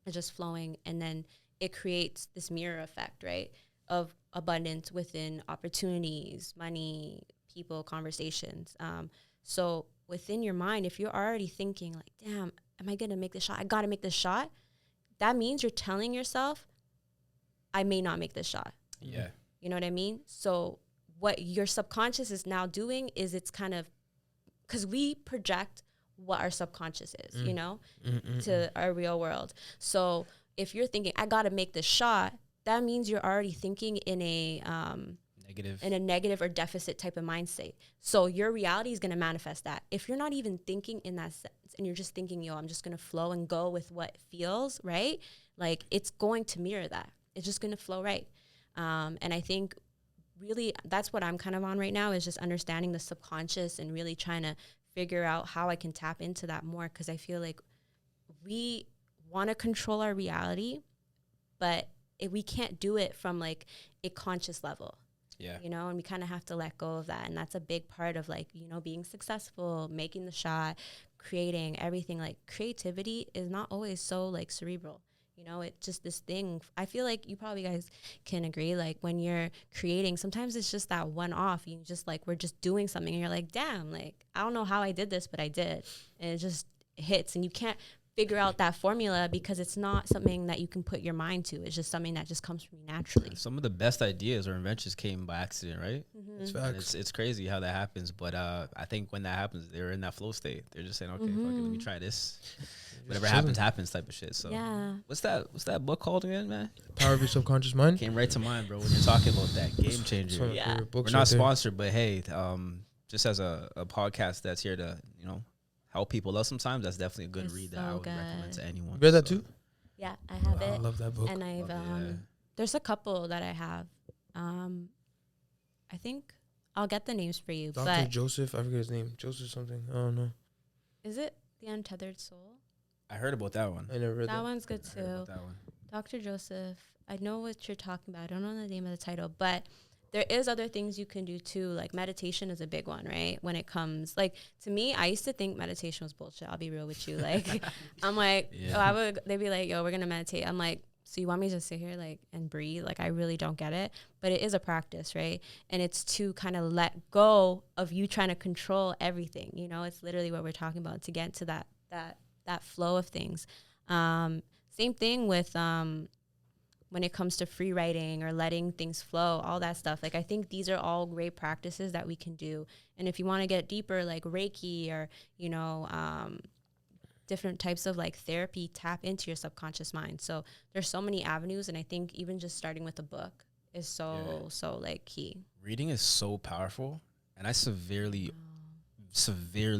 is just flowing, and then it creates this mirror effect, right, of abundance within opportunities, money, people, conversations. So within your mind, if you're already thinking like, damn, am I gonna make this shot? I gotta make this shot. That means you're telling yourself, I may not make this shot. Yeah. You know what I mean? So what your subconscious is now doing is, it's kind of, because we project what our subconscious is, you know, to our real world. So if you're thinking, I gotta make this shot, that means you're already thinking in a negative or deficit type of mind state. So your reality is going to manifest that. If you're not even thinking in that sense, and you're just thinking, I'm just going to flow and go with what feels right, like, it's going to mirror that. It's just going to flow right. And I think really that's what I'm kind of on right now, is just understanding the subconscious and really trying to figure out how I can tap into that more, because I feel like we want to control our reality, but we can't do it from, like, a conscious level. Yeah. You know, and we kind of have to let go of that. And that's a big part of, like, you know, being successful, making the shot, creating everything. Like, creativity is not always so, like, cerebral. You know, it's just this thing. I feel like you probably guys can agree, like, when you're creating, sometimes it's just that one off. You just, like, we're just doing something and you're like, damn, like, I don't know how I did this, but I did. And it just hits, and you can't figure out that formula, because it's not something that you can put your mind to. It's just something that just comes from you naturally. Some of the best ideas or inventions came by accident, right? It's And facts. it's crazy how that happens. But I think when that happens, they're in that flow state. They're just saying, okay, fuck it, let me try this. Whatever happens type of shit. So Yeah. what's that book called again, man? Power of your subconscious mind. Came right to mind, bro, when you're talking about that game changer. Some of my Yeah. favorite We're books not right there. sponsored, but hey, just as a podcast that's here to, help people out sometimes, that's definitely a good It's read that so I would recommend good. to anyone. You read that So, too? Yeah, I have I it. love that book. And I've Love it, yeah. there's a couple that I have. I think I'll get the names for you. Dr. But Joseph, I forget his name. Joseph something. I don't know. is it The Untethered Soul? I heard about that one. I never read That that. one's good I heard too. about that one. Dr. Joseph, I know what you're talking about. I don't know the name of the title, but there is other things you can do too. Like meditation is a big one, right? When it comes, like, to me, I used to think meditation was bullshit. I'll be real with you. Like, I'm like, Yeah. they'd be like, yo, we're going to meditate. I'm like, so you want me to just sit here like and breathe? Like, I really don't get it. But it is a practice, right? And it's to kind of let go of you trying to control everything. You know, it's literally what we're talking about, to get into that flow of things. Same thing with when it comes to free writing or letting things flow, all that stuff. Like, I think these are all great practices that we can do. And if you want to get deeper, like Reiki or, different types of like therapy, tap into your subconscious mind. So there's so many avenues. And I think even just starting with a book is so like key. Reading is so powerful, and I severely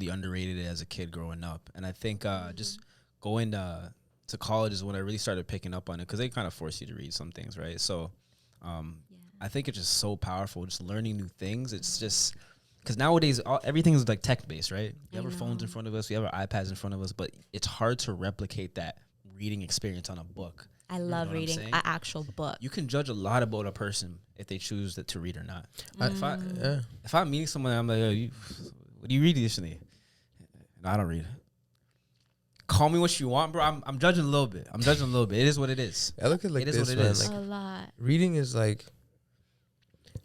underrated it as a kid growing up. And I think just going to college is when I really started picking up on it, because they kind of force you to read some things, right? So I think it's just so powerful, just learning new things. It's just because nowadays everything is like tech based, right? We have our phones in front of us, we have our iPads in front of us, but it's hard to replicate that reading experience on a book. I love what I'm reading saying? an actual book. You can judge a lot about a person if they choose to read or not. Mm. If I'm meeting someone, I'm like, yo, what do you read recently? No, I don't read. Call me what you want, bro. I'm judging a little bit. It is what it is. I look at like It is this, what it man. is. Like, A lot. reading is like,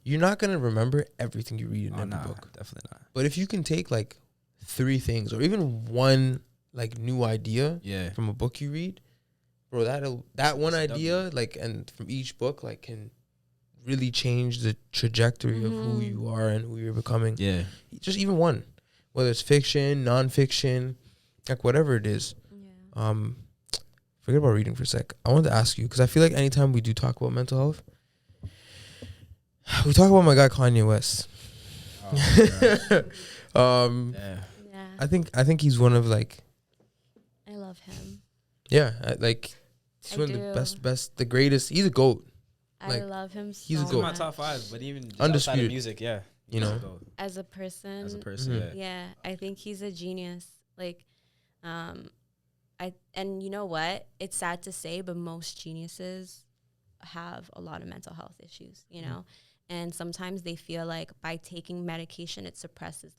you're not gonna remember everything you read in every book. Definitely not. But if you can take like 3 things or even one like new idea Yeah. from a book you read, bro, that one It's idea, like, and from each book, like, can really change the trajectory of who you are and who you're becoming. Yeah. Just even one, whether it's fiction, nonfiction, like whatever it is. Yeah. Forget about reading for a sec. I wanted to ask you, because I feel like anytime we do talk about mental health, we talk about my guy Kanye West. Oh, yeah. Yeah. I think he's one of like, I love him. like he's I one of do. the best, the greatest. He's a GOAT, I Like, love him so he's a He's goat. in my much. top 5, but even just Undisputed. outside of music, yeah. you know. As a person. As a person, Mhm. yeah. Yeah, I think he's a genius. Like, and you know what? It's sad to say, but most geniuses have a lot of mental health issues, you know? And sometimes they feel like by taking medication, it suppresses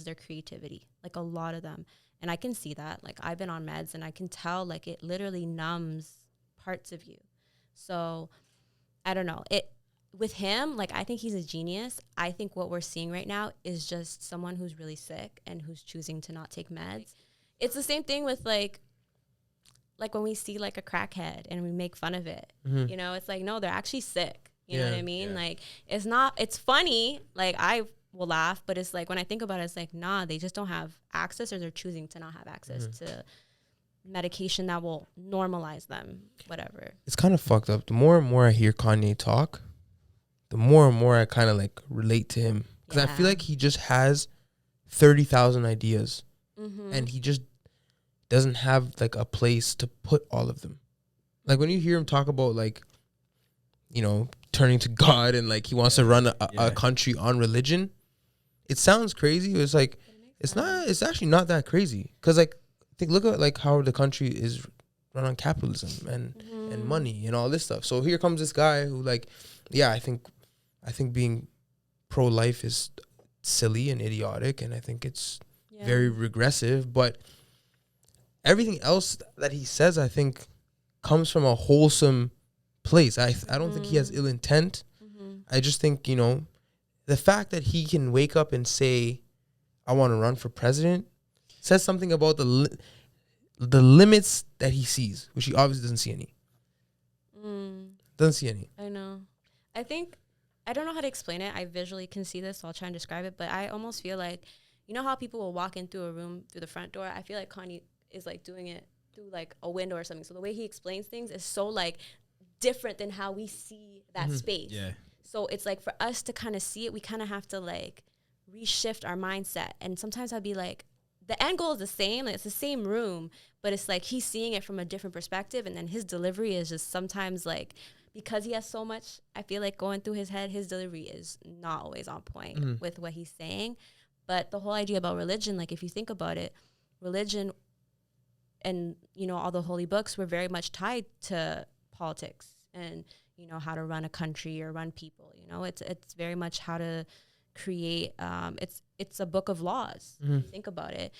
their creativity, like a lot of them. And I can see that. Like, I've been on meds and I can tell, like, it literally numbs parts of you. So I don't know. With him, like, I think he's a genius. I think what we're seeing right now is just someone who's really sick and who's choosing to not take meds. It's the same thing with like when we see like a crackhead and we make fun of it. Mhm. You know, it's like, no, they're actually sick. You know what I mean? Yeah. Like, it's funny. Like, I will laugh, but it's like, when I think about it, it's like, nah, they just don't have access, or they're choosing to not have access to medication that will normalize them, whatever. It's kind of fucked up. The more and more I hear Kanye talk, the more and more I kind of like relate to him, because I feel Yeah. like he just has 30,000 ideas, Mm-hmm. and he just doesn't have like a place to put all of them. Like, when you hear him talk about, like, you know, turning to God and like he wants to run a country on religion, it sounds crazy. It's like, it's actually not that crazy, because like, look at like how the country is run on capitalism and money and all this stuff. So here comes this guy who, like, yeah, I think being pro-life is silly and idiotic, and I think it's very regressive, but everything else that he says, I think, comes from a wholesome place. I don't think he has ill intent. I just think, you know, the fact that he can wake up and say, I want to run for president, says something about the limits that he sees, which he obviously doesn't see any. Doesn't see any. I know. I think, I don't know how to explain it. I visually can see this, so I'll try and describe it. But I almost feel like, you know how people will walk in through a room through the front door? I feel like Kanye is like doing it through like a window or something. So the way he explains things is so like different than how we see that space. Yeah. So it's like for us to kind of see it, we kind of have to like reshift our mindset. And sometimes I'd be like, the end goal is the same. Like, it's the same room, but it's like he's seeing it from a different perspective. And then his delivery is just sometimes like, because he has so much, I feel like going through his head, his delivery is not always on point with what he's saying. But the whole idea about religion, like if you think about it, religion and, you know, all the holy books were very much tied to politics and, you know, how to run a country or run people. You know, it's very much how to create, it's a book of laws, if you think about it.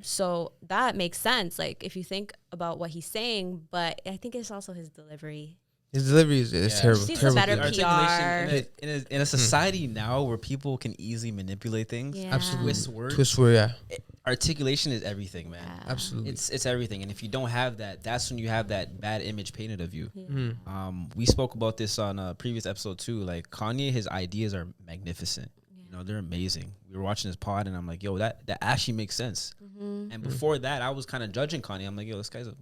So that makes sense, like if you think about what he's saying, but I think it's also his delivery. His delivery is terrible. She's terrible a better delivery. Articulation in a society now where people can easily manipulate things, Absolutely. twist words. Yeah. Articulation is everything, man. Yeah. Absolutely. It's everything, and if you don't have that, that's when you have that bad image painted of you. We spoke about this on a previous episode too. Like Kanye, his ideas are magnificent. You know, they're amazing. We were watching this pod, and I'm like, yo, that actually makes sense. And before that, I was kind of judging Kanye. I'm like, yo, this guy's a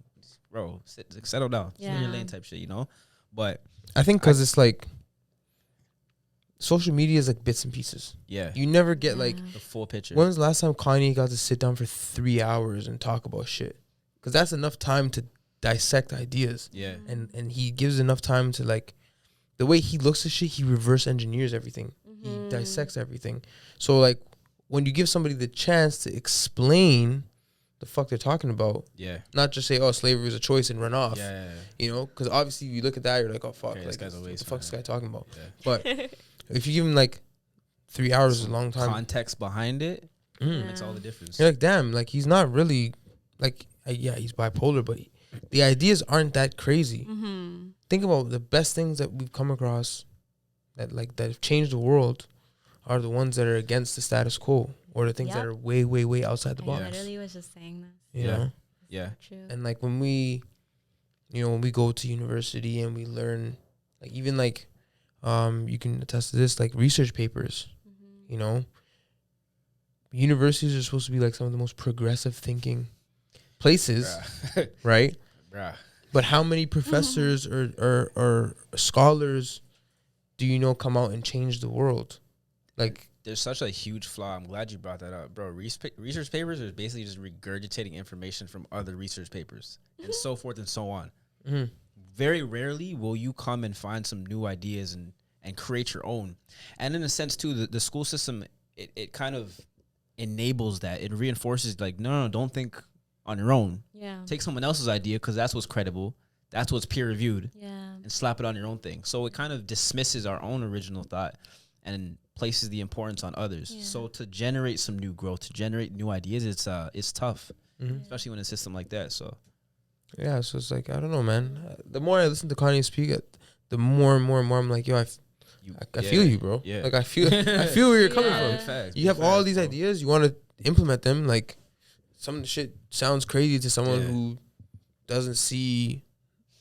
bro. Settle down. Stay in your lane type shit, you know. But I think because it's like social media is like bits and pieces. Yeah, You never get like the full picture. When was the last time Kanye got to sit down for 3 hours and talk about shit? Because that's enough time to dissect ideas. Yeah. And he gives enough time to like, the way he looks at shit, he reverse engineers everything. He dissects everything. So like when you give somebody the chance to explain the fuck they're talking about, not just say, oh, slavery was a choice and run off. You know, because obviously you look at that, you're like, oh fuck, Okay, like this guy's a what waste, the fuck's this man. guy talking about? But if you give him like 3 hours is a long time. Context behind it makes all the difference. You're like, damn, like he's not really like, yeah, he's bipolar, but the ideas aren't that crazy. Think about the best things that we've come across that have changed the world are the ones that are against the status quo, or the things that are way, way, way outside the box. I literally was just saying this. You know? Yeah. True. And like when we go to university and we learn, like even like, you can attest to this, like research papers, you know, universities are supposed to be like some of the most progressive thinking places, right? But how many professors or scholars do you know come out and change the world? Like, there's such a huge flaw. I'm glad you brought that up, bro. Research papers are basically just regurgitating information from other research papers and so forth and so on. Very rarely will you come and find some new ideas and create your own. And in a sense, too, the school system, it kind of enables that. It reinforces, like, no, don't think on your own. Take someone else's idea because that's what's credible. That's what's peer-reviewed. And slap it on your own thing. So it kind of dismisses our own original thought and places the importance on others. So to generate some new growth, to generate new ideas, it's tough, especially when a system like that. So yeah, so it's like, I don't know, man. The more I listen to Kanye speak, the more and more I'm like, yo, I feel you, bro. Like I feel where you're coming from. You have all these ideas, you want to implement them. Like some of the shit sounds crazy to someone who doesn't see,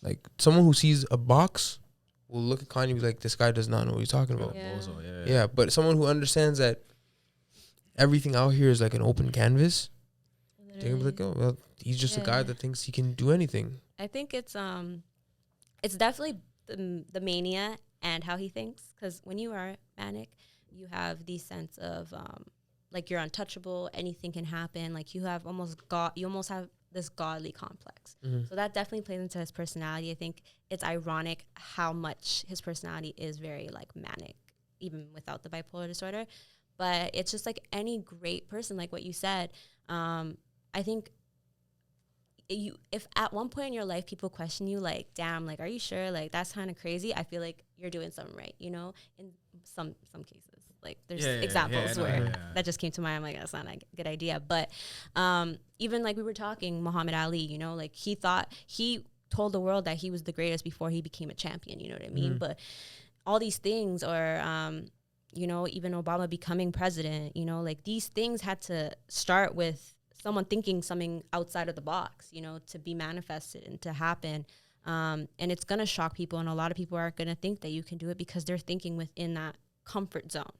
like someone who sees a box will look at Kanye and be like, this guy does not know what he's talking about. Yeah, but someone who understands that everything out here is like an open canvas, they're gonna be like, oh, well, he's just a guy that thinks he can do anything. I think it's definitely the mania and how he thinks, because when you are manic, you have the sense of like you're untouchable, anything can happen. Like you almost have this godly complex. So that definitely plays into his personality. I think it's ironic how much his personality is very like manic, even without the bipolar disorder. But it's just like any great person, like what you said. I think if at one point in your life people question you, like, damn, like, are you sure? Like, that's kind of crazy. I feel like you're doing something right, you know, in some cases. Like, there's examples where that just came to mind. I'm like, that's not a good idea. But even like we were talking, Muhammad Ali, you know, like he told the world that he was the greatest before he became a champion, you know what I mean? But all these things, or, you know, even Obama becoming president, you know, like these things had to start with someone thinking something outside of the box, you know, to be manifested and to happen. And it's going to shock people. And a lot of people are going to think that you can do it because they're thinking within that comfort zone.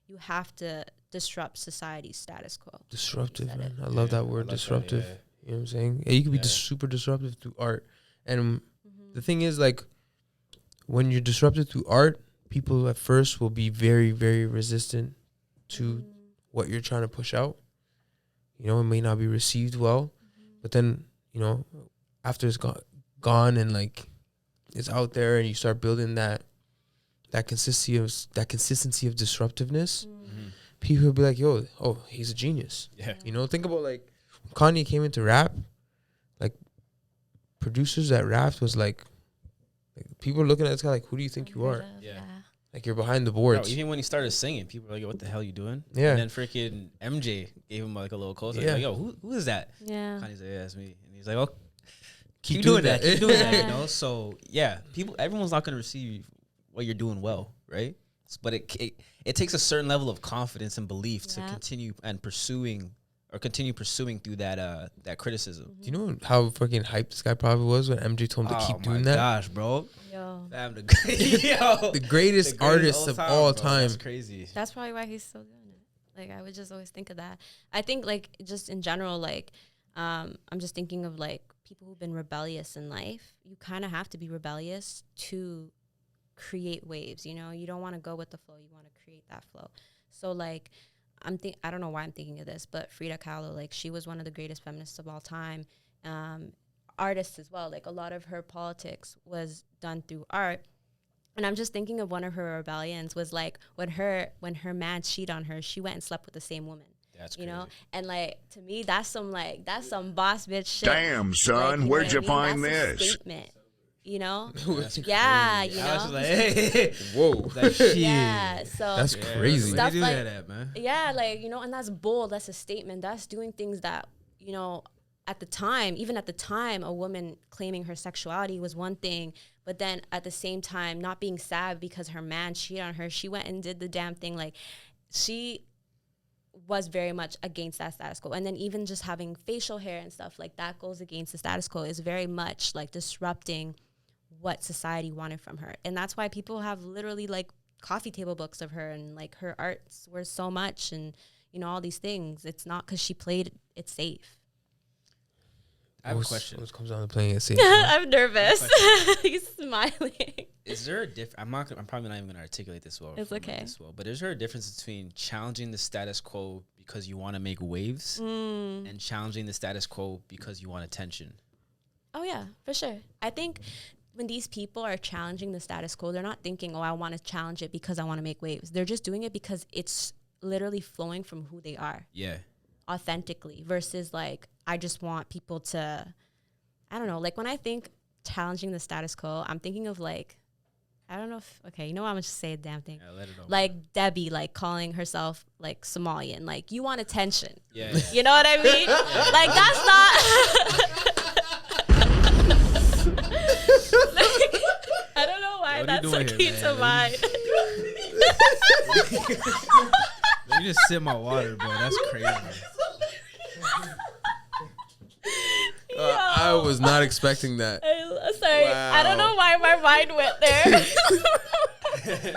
You have to disrupt society's status quo. Disruptive, man. I love that word, disruptive. That, You know what I'm saying? Yeah, you can be super disruptive through art. And the thing is, like, when you're disruptive through art, people at first will be very, very resistant to what you're trying to push out. You know, it may not be received well, but then, you know, after it's gone and like it's out there and you start building that consistency of disruptiveness, people will be like, yo, oh, he's a genius. Yeah. You know, think about like when Kanye came into rap, like producers that rapped was like people are looking at this guy like, who do you think you are? Yeah. Like, you're behind the boards. Bro, even when he started singing, people were like, yo, what the hell you doing? Yeah. And then freaking MJ gave him like a little close. Like, yo, who is that? Yeah. Kanye's like, yeah, that's me. And he's like, oh, Keep doing that. Keep doing that, Yeah. you know? So, yeah, everyone's not going to receive what you're doing well, right? But it takes a certain level of confidence and belief to continue pursuing through that criticism. Do you know how fucking hyped this guy probably was when MJ told him to keep doing that? Oh my gosh, bro. Yo. The greatest artist of all time. That's crazy. That's probably why he's still doing it. Like, I would just always think of that. I think, like, just in general, like, I'm just thinking of, like, people who've been rebellious in life. You kind of have to be rebellious to create waves, you know? You don't want to go with the flow. You want to create that flow. So, like, I don't know why I'm thinking of this, but Frida Kahlo, like, she was one of the greatest feminists of all time. Artists as well. Like, a lot of her politics was done through art. And I'm just thinking of one of her rebellions was like when her man cheated on her, she went and slept with the same woman. That's you crazy. know, and like to me, that's some boss bitch shit. Damn, son, like, where'd you that's find a this? statement, you know? That's Yeah, crazy. you I was know? just like, hey, Whoa. like, shit. Yeah, so That's crazy. Where Stuff you do like- that at, man? yeah, like, you know, and that's bold. That's a statement. That's doing things that, you know, even at the time, a woman claiming her sexuality was one thing, but then at the same time, not being sad because her man cheated on her, she went and did the damn thing. Like, she was very much against that status quo. And then even just having facial hair and stuff like that goes against the status quo, is very much like disrupting what society wanted from her. And that's why people have literally like coffee table books of her, and like her art's worth so much, and, you know, all these things. It's not because she played it safe. I have a question. What comes down to playing it safe? I'm nervous. He's smiling. Is there a I'm probably not even going to articulate this well. It's okay. This well, but is there a difference between challenging the status quo because you want to make waves and challenging the status quo because you want attention? Oh, yeah, for sure. I think when these people are challenging the status quo, they're not thinking, oh, I want to challenge it because I want to make waves. They're just doing it because it's literally flowing from who they are. Yeah. Authentically, versus like, I just want people to, I don't know, like when I think challenging the status quo, I'm thinking of like, I don't know if, okay, you know what, I'm gonna just say a damn thing. Yeah, let it know. Like Debbie, like calling herself like Somalian, like, you want attention. Yeah. You know what I mean? Like, that's not. Like, I don't know why What are you that's doing what here, came man? to mind. Let me just sip my water, bro. That's crazy. I was not expecting that. Sorry, I don't know why my mind went there.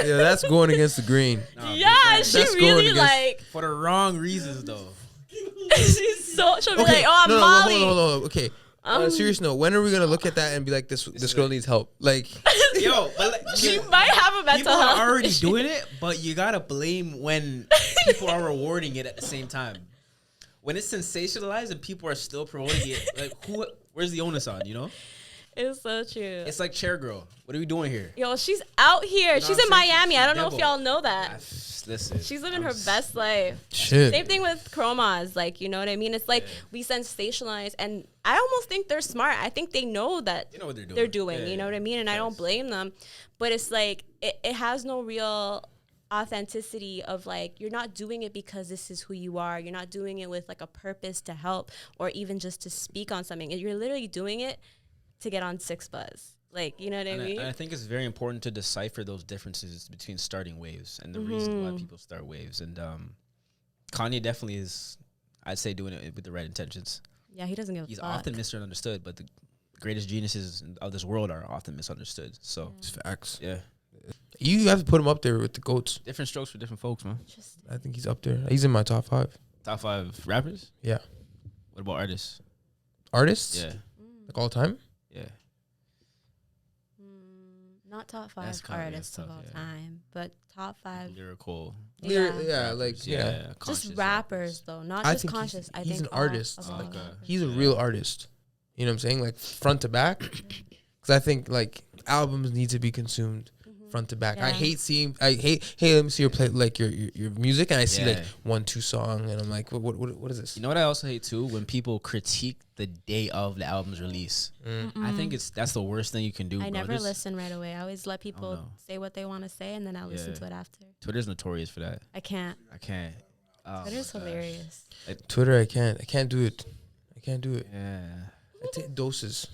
Yeah, that's going against the grain. Yeah, she That's going really against- like, For the wrong reasons, though. she'll be like, oh, I'm no, Molly. hold on. Okay. On a serious note, when are we gonna look at that and be like, this girl needs help? Like, Yo, but like, She might have a mental people health are already issue. doing it, but you gotta blame when people are rewarding it at the same time. When it's sensationalized and people are still promoting it, like where's the onus on, you know? It's so true. It's like Chair Girl. What are we doing here? Yo, she's out here. know She's what in I'm saying? Miami. I don't know if Devil. y'all know that. Listen. She's living her best life. shit. Same thing with chromas. Like, you know what I mean? It's like we sensationalize, and I almost think they're smart. I think they know that You know what they're doing. they're doing. Yeah, You know what I mean? And I don't blame them. But it's like it has no real authenticity of like, you're not doing it because this is who you are. You're not doing it with like a purpose to help or even just to speak on something. You're literally doing it to get on Six Buzz. Like, you know what I mean? And I think it's very important to decipher those differences between starting waves and the reason why people start waves. And Kanye definitely is, I'd say doing it with the right intentions. Yeah, he doesn't give a He's fuck. often misunderstood, but the greatest geniuses of this world are often misunderstood. So It's facts. yeah, You have to put him up there with the goats. different strokes for different folks, man. Interesting. I think he's up there. He's in my top 5. Top 5 rappers. Yeah. What about artists? Artists? Yeah, Like all time? yeah. Not top That's 5 kinda- artists that's of tough, all yeah. time, but top 5. Lyrical. Yeah, rappers, like, yeah. conscious Just rappers, though, not I just think conscious. I he's think an all artist. of Oh, all okay. rappers. He's a Yeah. real artist. You know what I'm saying? Like front to back. Because I think like albums need to be consumed front to back. I Yeah. hate seeing. Hey, let me see your play, like your music, and I see like Yeah. 1-2 song, and I'm like, what is this? You know what I also hate too? When people critique the day of the album's release. I think that's the worst thing you can do. I bro. never Just- listen right away. I always let people no. say what they want to say, and then I listen Yeah. to it after. Twitter's notorious for that. I can't. I can't. Oh Twitter's my gosh. hilarious. Twitter, I can't do it. I can't do it. Yeah. I take doses.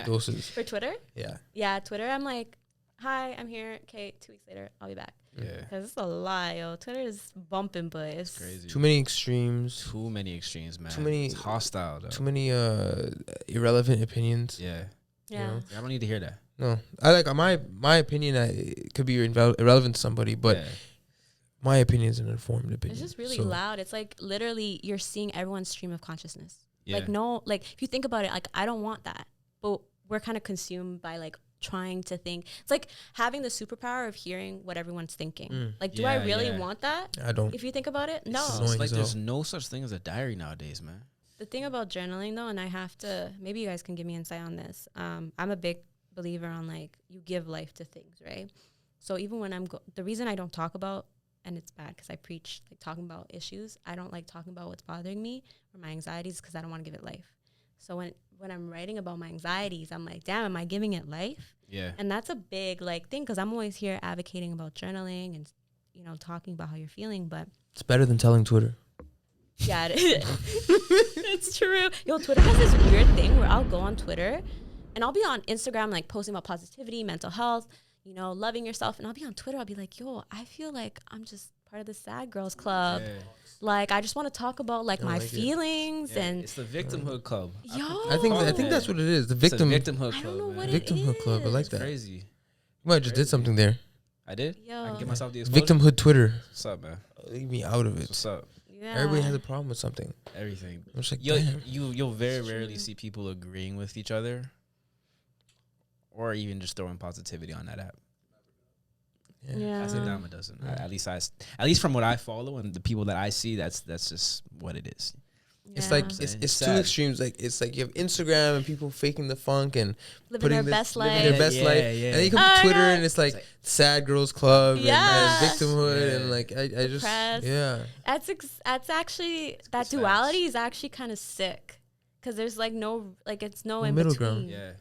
Doses. For Twitter? Yeah. Yeah, Twitter, I'm like, hi, I'm here. Okay, 2 weeks later, I'll be back. Yeah. Because it's a lie, yo. Twitter is bumping, but it's Crazy. Too many extremes. Too many extremes, man. Too many- It's hostile, though. Too many irrelevant opinions. Yeah. yeah. know? I don't need to hear that. No, I like my opinion. It could be irrelevant to somebody, but Yeah. my opinion is an informed opinion. It's just really So, loud. It's like literally you're seeing everyone's stream of consciousness. Yeah. Like no, like if you think about it, like I don't want that, but we're kind of consumed by like trying to think. It's like having the superpower of hearing what everyone's thinking. Like, do I Yeah, really yeah. want that? I don't. If you think about it, It's no. annoying like as there's hell. no such thing as a diary nowadays, man. The thing about journaling though, and I have to, maybe you guys can give me insight on this. I'm a big believer on like you give life to things, right? So even when the reason I don't talk about, and it's bad because I preach like talking about issues, I don't like talking about what's bothering me or my anxieties because I don't want to give it life. So when I'm writing about my anxieties, I'm like, damn, am I giving it life? Yeah. And that's a big like thing because I'm always here advocating about journaling and talking about how you're feeling, but It's better than telling Twitter. yeah, it's true. Yo, Twitter has this weird thing where I'll go on Twitter and I'll be on Instagram like posting about positivity, mental health, loving yourself, and I'll be on Twitter. I'll be like, yo, I feel like I'm just part of the sad girls club. Yeah. Like I just want to talk about like my like it. feelings Yeah, and it's the victimhood club. yo, I think that's what it is. The victim victimhood club. I don't know man. what it victimhood club. I like is. that. You Crazy. might have just did something there. I did. I Yo. can give myself the exposure. Victimhood Twitter. What's up, man? Leave me out of it. What's up? Yeah. Everybody has a problem with something. Everything. I'm just like, You'll damn. you'll very rarely see people agreeing with each other, or even just throwing positivity on that app. Yeah. I say dime a dozen. At least from what I follow and the people that I see, that's just what it is. It's like Yeah. it's It's two sad. extremes. Like it's like you have Instagram and people faking the funk and living their putting best living life. their best Yeah, life, yeah. and then you come to Oh, Twitter yeah. and it's like It's like- sad girls club Yeah. and victimhood Yeah. and like I just Depressed. yeah. That's actually that good duality is actually kind of sick because there's like no it's no in middle between. ground. Yeah.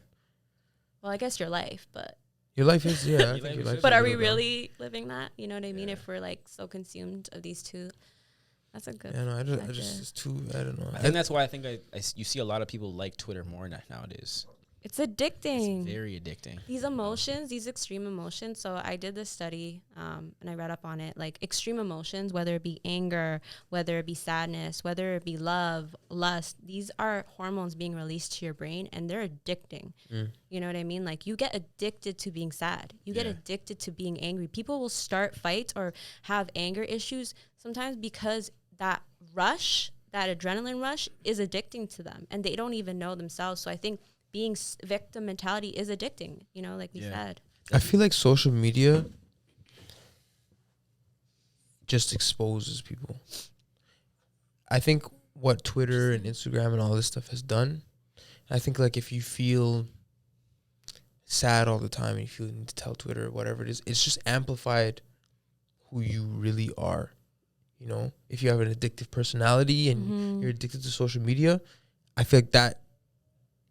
Well, I guess your life, but Your life is I Your think life your is life. just but is are we middle ground. really living that? You know what I mean? Yeah. If we're like so consumed of these two, that's a good. Yeah, no, I just perspective. it's too. I don't know. I think that's why I think you see a lot of people like Twitter more nowadays. It's addicting. It's very addicting. These emotions, these extreme emotions. So I did this study and I read up on it. Like extreme emotions, whether it be anger, whether it be sadness, whether it be love, lust, these are hormones being released to your brain and they're addicting. You know what I mean? Like you get addicted to being sad. You get Yeah. addicted to being angry. People will start fights or have anger issues sometimes because that rush, that adrenaline rush is addicting to them and they don't even know themselves. So I think being victim mentality is addicting, like we Yeah. said. I feel like social media just exposes people. I think what Twitter and Instagram and all this stuff has done, I think like if you feel sad all the time and you feel you need to tell Twitter or whatever it is, it's just amplified who you really are. You know, if you have an addictive personality and you're addicted to social media, I feel like that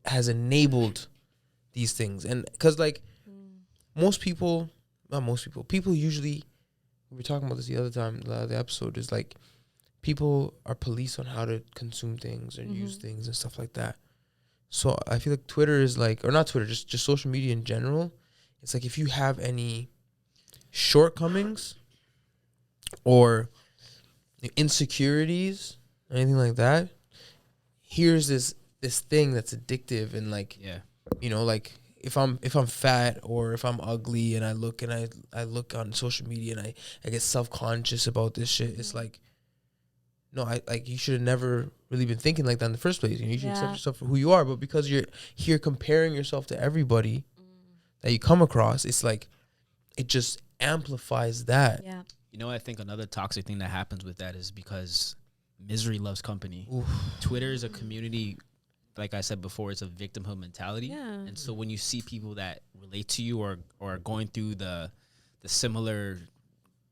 has enabled these things. And because like people usually, we were talking about this the other time, the episode is like people are police on how to consume things and use things and stuff like that. So I feel like Twitter is like, or not Twitter, just social media in general. It's like if you have any shortcomings or insecurities, anything like that, here's this thing that's addictive and like, Yeah. you know, like if I'm fat or if I'm ugly and I look on social media and I get self-conscious about this shit, it's like, no, I like, you should have never really been thinking like that in the first place. You should accept yourself for who you are, but because you're here comparing yourself to everybody that you come across, it's like it just amplifies that. Yeah. You know, I think another toxic thing that happens with that is because misery loves company. Oof. Twitter is a community, like I said before, it's a victimhood mentality. Yeah. And so when you see people that relate to you or are going through the similar,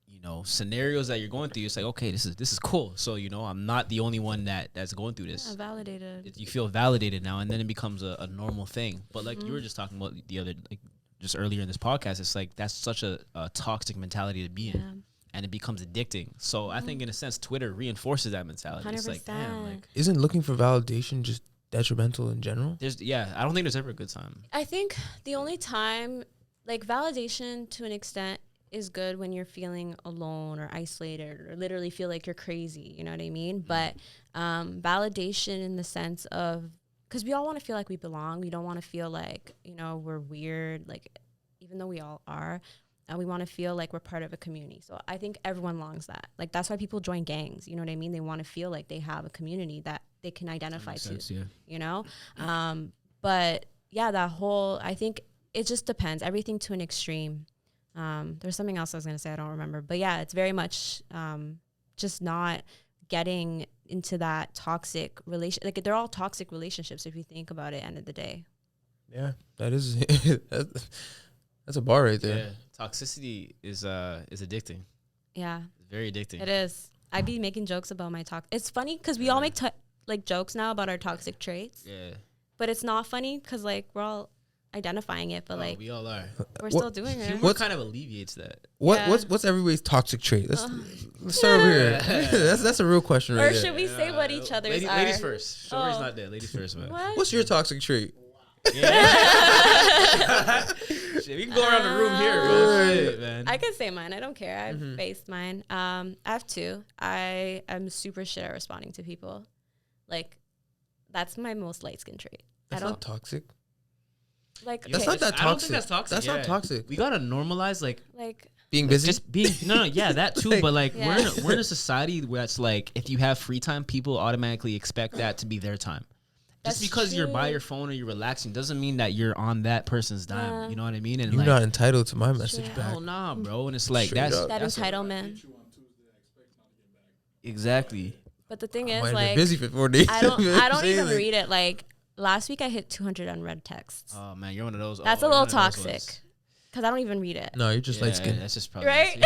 you know, scenarios that you're going through, it's like, okay, this is cool. So, you know, I'm not the only one that's going through this. Yeah, validated. You feel validated now, and then it becomes a normal thing. But like you were just talking about the other, like just earlier in this podcast, it's like that's such a toxic mentality to be in. And it becomes addicting. So I think in a sense, Twitter reinforces that mentality. 100%. It's like, damn, like, Isn't looking for validation just detrimental in general? I don't think there's ever a good time. I think the only time, like, validation to an extent is good when you're feeling alone or isolated or literally feel like you're crazy, you know what I mean? But validation in the sense of, because we all want to feel like we belong. We don't want to feel like, you know, we're weird, like, even though we all are. And we want to feel like we're part of a community. So I think everyone longs that. Like, that's why people join gangs. You know what I mean? They want to feel like they have a community that they can identify to, Sense, yeah. you know? But yeah, that whole, I think it just depends. Everything to an extreme. There's something else I was going to say. I don't remember. But yeah, it's very much just not getting into that toxic relation. Like, they're all toxic relationships if you think about it, end of the day. Yeah, that is that's a bar right there. Yeah. Toxicity is addicting. Yeah. It's very addicting. It is. I be making jokes about my It's funny because we all make like jokes now about our toxic traits. Yeah. But it's not funny because like we're all identifying it, but like we all are. we're still doing it. Humor kind of alleviates that. What's everybody's toxic trait? Let's start over here. that's a real question right Or there. should we say what each other's are? Ladies first. Shory's not there. Ladies first, man. What's your toxic trait? Yeah. Shit, we can go around the room here, bro. Shit, man. I can say mine. I don't care. I've faced mine. I have two. I am super shit at responding to people. Like, that's my most light skin trait. That's not toxic. Like, That's not that toxic. I don't think that's toxic. That's not toxic. We gotta normalize like being busy. just being yeah, that too. Like, but like yeah. we're in a society where it's like if you have free time, people automatically expect that to be their time. Just That's because you're by true. your phone or you're relaxing doesn't mean that you're on that person's dime. Yeah. You know what I mean? And You're like, not entitled to my message back. hell nah, bro. And it's like Straight up. that that's entitlement. exactly. But the thing I is, might have been like, busy for 4 days. I don't Saying, even like, read it. Like, last week I hit 200 unread texts. Oh man, you're one of those. That's a little toxic because I don't even read it. No, you're just light skinned. That's just probably Right?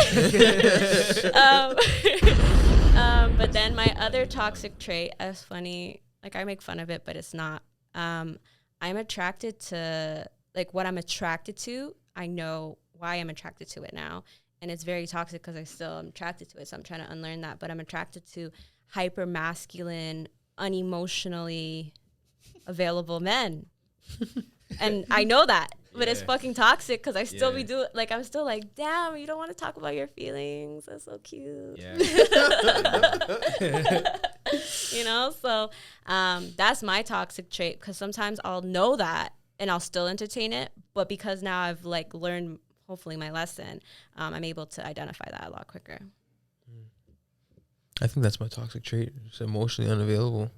But then my other toxic trait, as funny, like I make fun of it, but it's not. I'm attracted to, like, what I'm attracted to. I know why I'm attracted to it now. And it's very toxic because I still am attracted to it. So I'm trying to unlearn that. But I'm attracted to hyper masculine, unemotionally available men. And I know that. But it's fucking toxic because I still be doing, like, I'm still like, damn, you don't want to talk about your feelings. That's so cute. Yeah. You know, so that's my toxic trait because sometimes I'll know that and I'll still entertain it. But because now I've, like, learned, hopefully, my lesson, I'm able to identify that a lot quicker. I think that's my toxic trait. Just emotionally unavailable.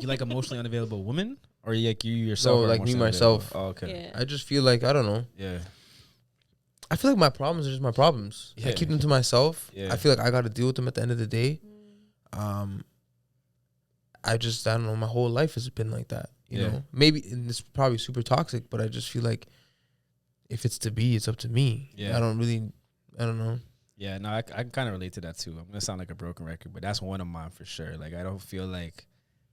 You like emotionally unavailable women? Or like you yourself? No, are like me, emotionally myself. unavailable? Oh, okay. Yeah. I just feel like, I don't know. Yeah. I feel like my problems are just my problems. I Yeah. keep them to myself. Yeah. I feel like I got to deal with them at the end of the day. I don't know. My whole life has been like that. You know, maybe, and it's probably super toxic, but I just feel like if it's to be, it's up to me. Yeah. I don't know. Yeah, no, I kind of relate to that too. I'm gonna sound like a broken record, but that's one of mine for sure. Like, I don't feel like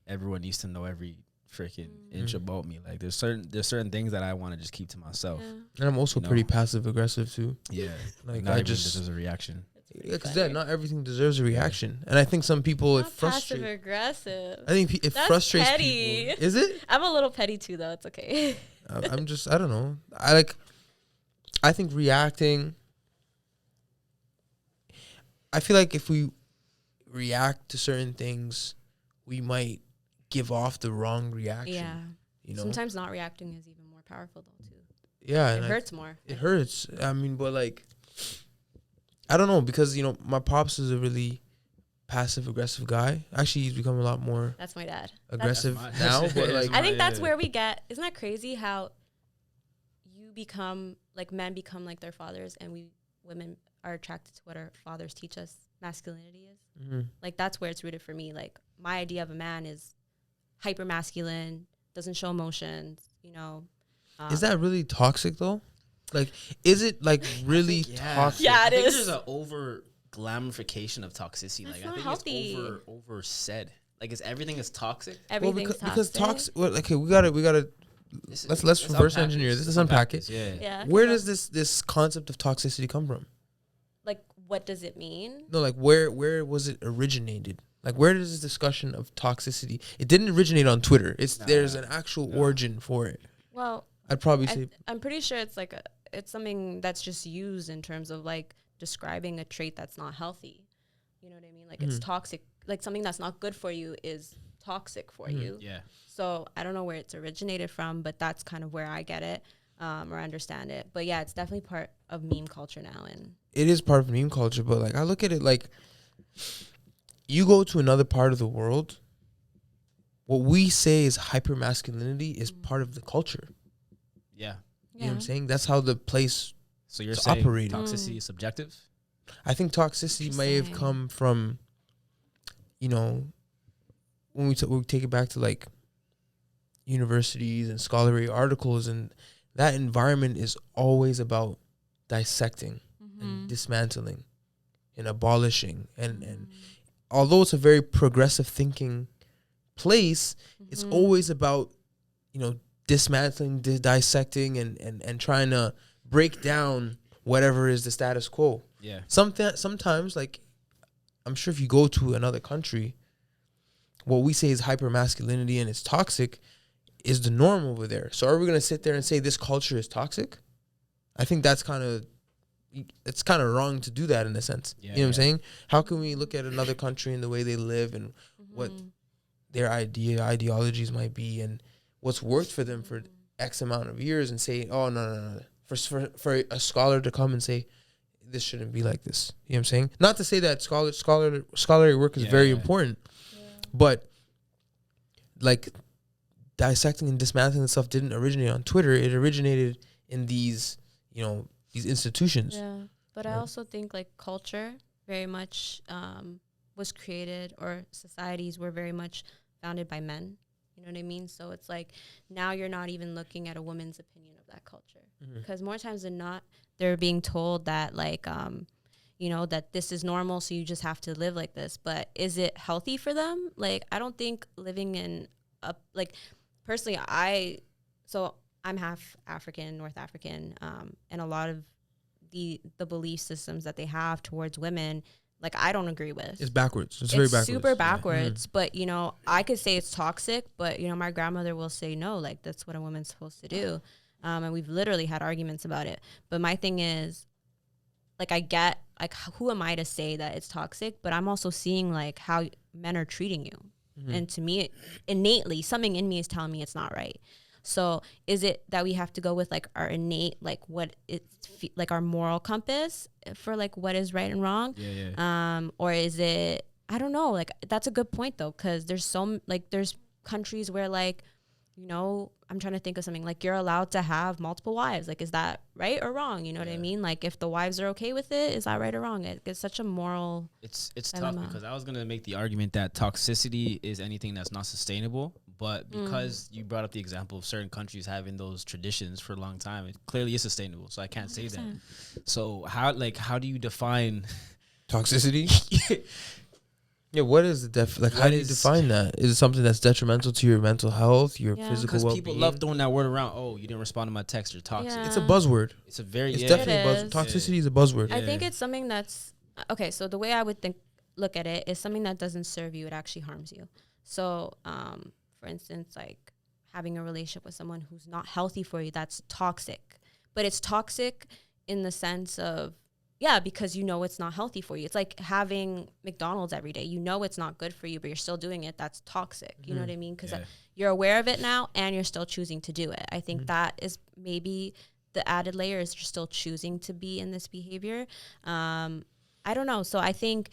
everyone needs to know every freaking inch about me. Like, there's certain things that I want to just keep to myself. Yeah. And I'm also pretty passive aggressive too. Yeah, Like, not I everyone just deserves a reaction. Yeah, because not everything deserves a reaction, and I think some people it Not frustrates. passive aggressive. I think it That's frustrates petty. people. Is it? I'm a little petty too, though. It's okay. I'm just, I don't know. I think reacting. I feel like if we react to certain things we might give off the wrong reaction. Yeah. You know? Sometimes not reacting is even more powerful though too. Yeah. It hurts more. It hurts. I mean, but like, I don't know, because, you know, my pops is a really passive aggressive guy. Actually, he's become a lot more That's my dad. aggressive That's now. But like, I think that's where we get. Isn't that crazy how you become like men become like their fathers, and we women are attracted to what our fathers teach us masculinity is. Like that's where it's rooted for me. Like my idea of a man is hyper masculine, doesn't show emotions. You know, is that really toxic though? Like, is it like really toxic? Yeah, I it think is. there's an over glamification of toxicity. That's Like not I think healthy. it's over said. Like is everything is toxic? Everything's because toxic. toxic. Well, okay, we gotta. Let's reverse unpack engineer this. Let's Unpack unpack it. this, Yeah. Yeah. Where come does on. this concept of toxicity come from? Like what does it mean? No, like where was it originated? Like where does this discussion of toxicity? It didn't originate on Twitter. There's an actual origin for it. Well, I'd probably say I'm pretty sure it's like it's something that's just used in terms of like describing a trait that's not healthy. You know what I mean? Like it's toxic. Like something that's not good for you is toxic for you. Yeah. So I don't know where it's originated from, but that's kind of where I get it or understand it. But yeah, it's definitely part of meme culture now. And it is part of meme culture, but like I look at it like you go to another part of the world, what we say is hypermasculinity is part of the culture. Yeah. You know what I'm saying? That's how the place So you're It's saying operating. toxicity is subjective? I think toxicity may have Interesting. come from, you know, when we take it back to like universities and scholarly articles, and that environment is always about dissecting and dismantling and abolishing. And although it's a very progressive thinking place, it's always about, you know, dismantling, dissecting, and trying to break down whatever is the status quo. Yeah. Sometimes, like, I'm sure if you go to another country, what we say is hypermasculinity and it's toxic is the norm over there. So are we going to sit there and say this culture is toxic? I think it's kind of wrong to do that in a sense. Yeah, You know what I'm saying? How can we look at another country and the way they live and what their ideologies might be and what's worked for them for X amount of years and say, oh, no. For a scholar to come and say, this shouldn't be like this. You know what I'm saying? Not to say that scholarly work is very important, but like dissecting and dismantling and stuff didn't originate on Twitter. It originated in these, you know, these institutions. Yeah, but I also think like culture very much was created, or societies were very much founded by men. You know what I mean? So it's like now you're not even looking at a woman's opinion of that culture, because more times than not, they're being told that like, you know, that this is normal, so you just have to live like this. But is it healthy for them? Like, I don't think living in a, like, personally, I'm half African, North African, and a lot of the belief systems that they have towards women, like, I don't agree with. It's backwards. It's very backwards. Super backwards. But, you know, I could say it's toxic, but, you know, my grandmother will say, no, like, that's what a woman's supposed to do. And we've literally had arguments about it. But my thing is, like, I get, like, who am I to say that it's toxic? But I'm also seeing, like, how men are treating you. And to me, innately, something in me is telling me it's not right. So is it that we have to go with like our innate, like what it's like our moral compass for like what is right and wrong? Or is it, I don't know, like that's a good point though, because there's there's countries where like, you know, I'm trying to think of something like you're allowed to have multiple wives. Like, is that right or wrong? You know what I mean? Like if the wives are okay with it, is that right or wrong? It's such a moral. It's dilemma. tough because I was gonna make the argument that toxicity is anything that's not sustainable, but because you brought up the example of certain countries having those traditions for a long time, it clearly is sustainable. So I can't say that. So how do you define Toxicity? Yeah, what is the how do you define that? Is it something that's detrimental to your mental health, your physical because well-being? people love throwing that word around. Oh, you didn't respond to my text. You're toxic. Yeah. It's a buzzword. It's a very It's yeah. definitely a It buzzword. is. Toxicity is a buzzword. I think it's something that's okay. So the way I would look at it is something that doesn't serve you; it actually harms you. So, for instance, like having a relationship with someone who's not healthy for you, that's toxic. But it's toxic in the sense of Yeah, because you know it's not healthy for you. It's like having McDonald's every day. You know it's not good for you, but you're still doing it. That's toxic. You know what I mean? Because you're aware of it now and you're still choosing to do it. I think that is maybe the added layer is you're still choosing to be in this behavior. I don't know. So I think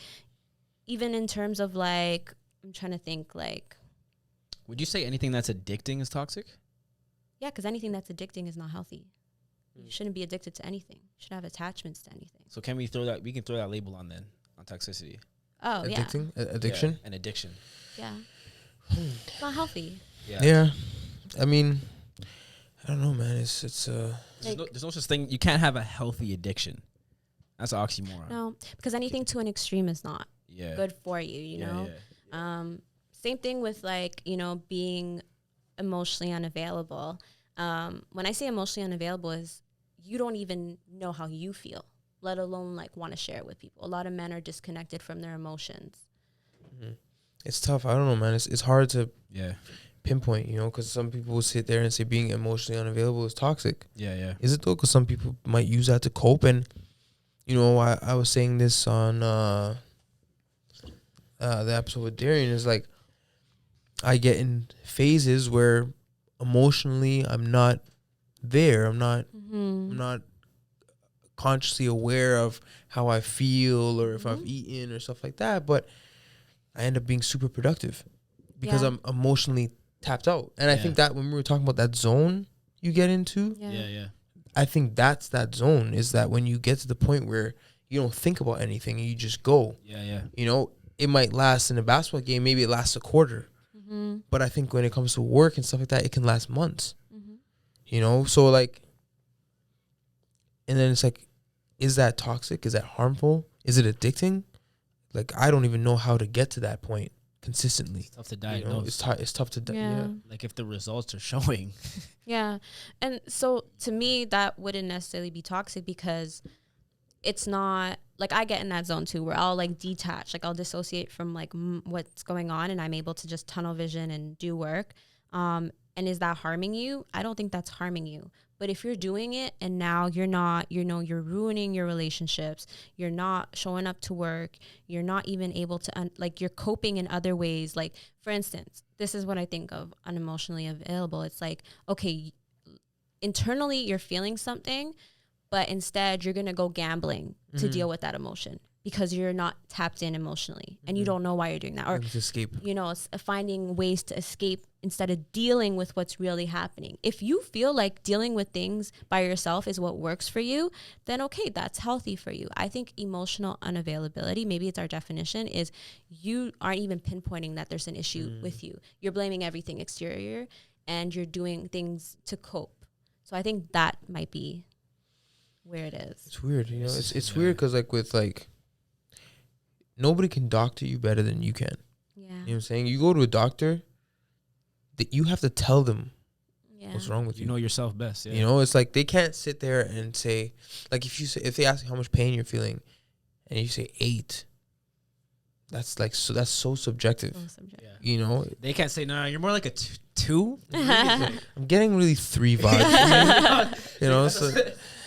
even in terms of like, I'm trying to think like. Would you say anything that's addicting is toxic? Yeah, because anything that's addicting is not healthy. You shouldn't be addicted to anything. You should have attachments to anything. So can we throw that? We can throw that label on then on toxicity. Oh, Addiction? yeah. Addiction? Yeah, an addiction. Yeah. It's not healthy. Yeah. I mean, I don't know, man. It's There's no such thing. You can't have a healthy addiction. That's an oxymoron. No, because anything to an extreme is not good for you, you Yeah, know? yeah. Same thing with like, you know, being emotionally unavailable. When I say emotionally unavailable is you don't even know how you feel, let alone like want to share it with people. A lot of men are disconnected from their emotions. It's tough. I don't know, man. It's hard to Yeah. pinpoint, you know, because some people will sit there and say being emotionally unavailable is toxic. Yeah, yeah. Is it though? Because some people might use that to cope. And, you know, I was saying this on the episode with Darian is like, I get in phases where emotionally I'm not there. I'm not consciously aware of how I feel or if I've eaten or stuff like that. But I end up being super productive because I'm emotionally tapped out. And I think that when we were talking about that zone you get into, Yeah. I think that's that zone is that when you get to the point where you don't think about anything and you just go. Yeah. You know, it might last in a basketball game, maybe it lasts a quarter. But I think when it comes to work and stuff like that, it can last months. You know, so like, and then it's like, is that toxic? Is that harmful? Is it addicting? Like, I don't even know how to get to that point consistently. It's tough to You diagnose. know, it's tough to Like if the results are showing. Yeah. And so to me, that wouldn't necessarily be toxic because it's not like I get in that zone too where I'll like detach, like I'll dissociate from like what's going on and I'm able to just tunnel vision and do work. And is that harming you? I don't think that's harming you. But if you're doing it and now you're not, you know, you're ruining your relationships, you're not showing up to work, you're not even able to, like you're coping in other ways. Like, for instance, this is what I think of unemotionally available. It's like, okay, internally you're feeling something, but instead you're going to go gambling to deal with that emotion because you're not tapped in emotionally and you don't know why you're doing that. Or to escape. You know, finding ways to escape instead of dealing with what's really happening. If you feel like dealing with things by yourself is what works for you, then okay, that's healthy for you. I think emotional unavailability, maybe it's our definition, is you aren't even pinpointing that there's an issue with you. You're blaming everything exterior and you're doing things to cope. So I think that might be where it is. It's weird, you know. It's weird because like with like nobody can doctor you better than you can. Yeah. You know what I'm saying? You go to a doctor, that you have to tell them what's wrong with you. You know yourself best. Yeah. You know, it's like they can't sit there and say, like if they ask you how much pain you're feeling, and you say 8, that's like that's so subjective. Yeah. You know, They can't say no. You're more like a 2. I'm getting really 3 vibes. You know, so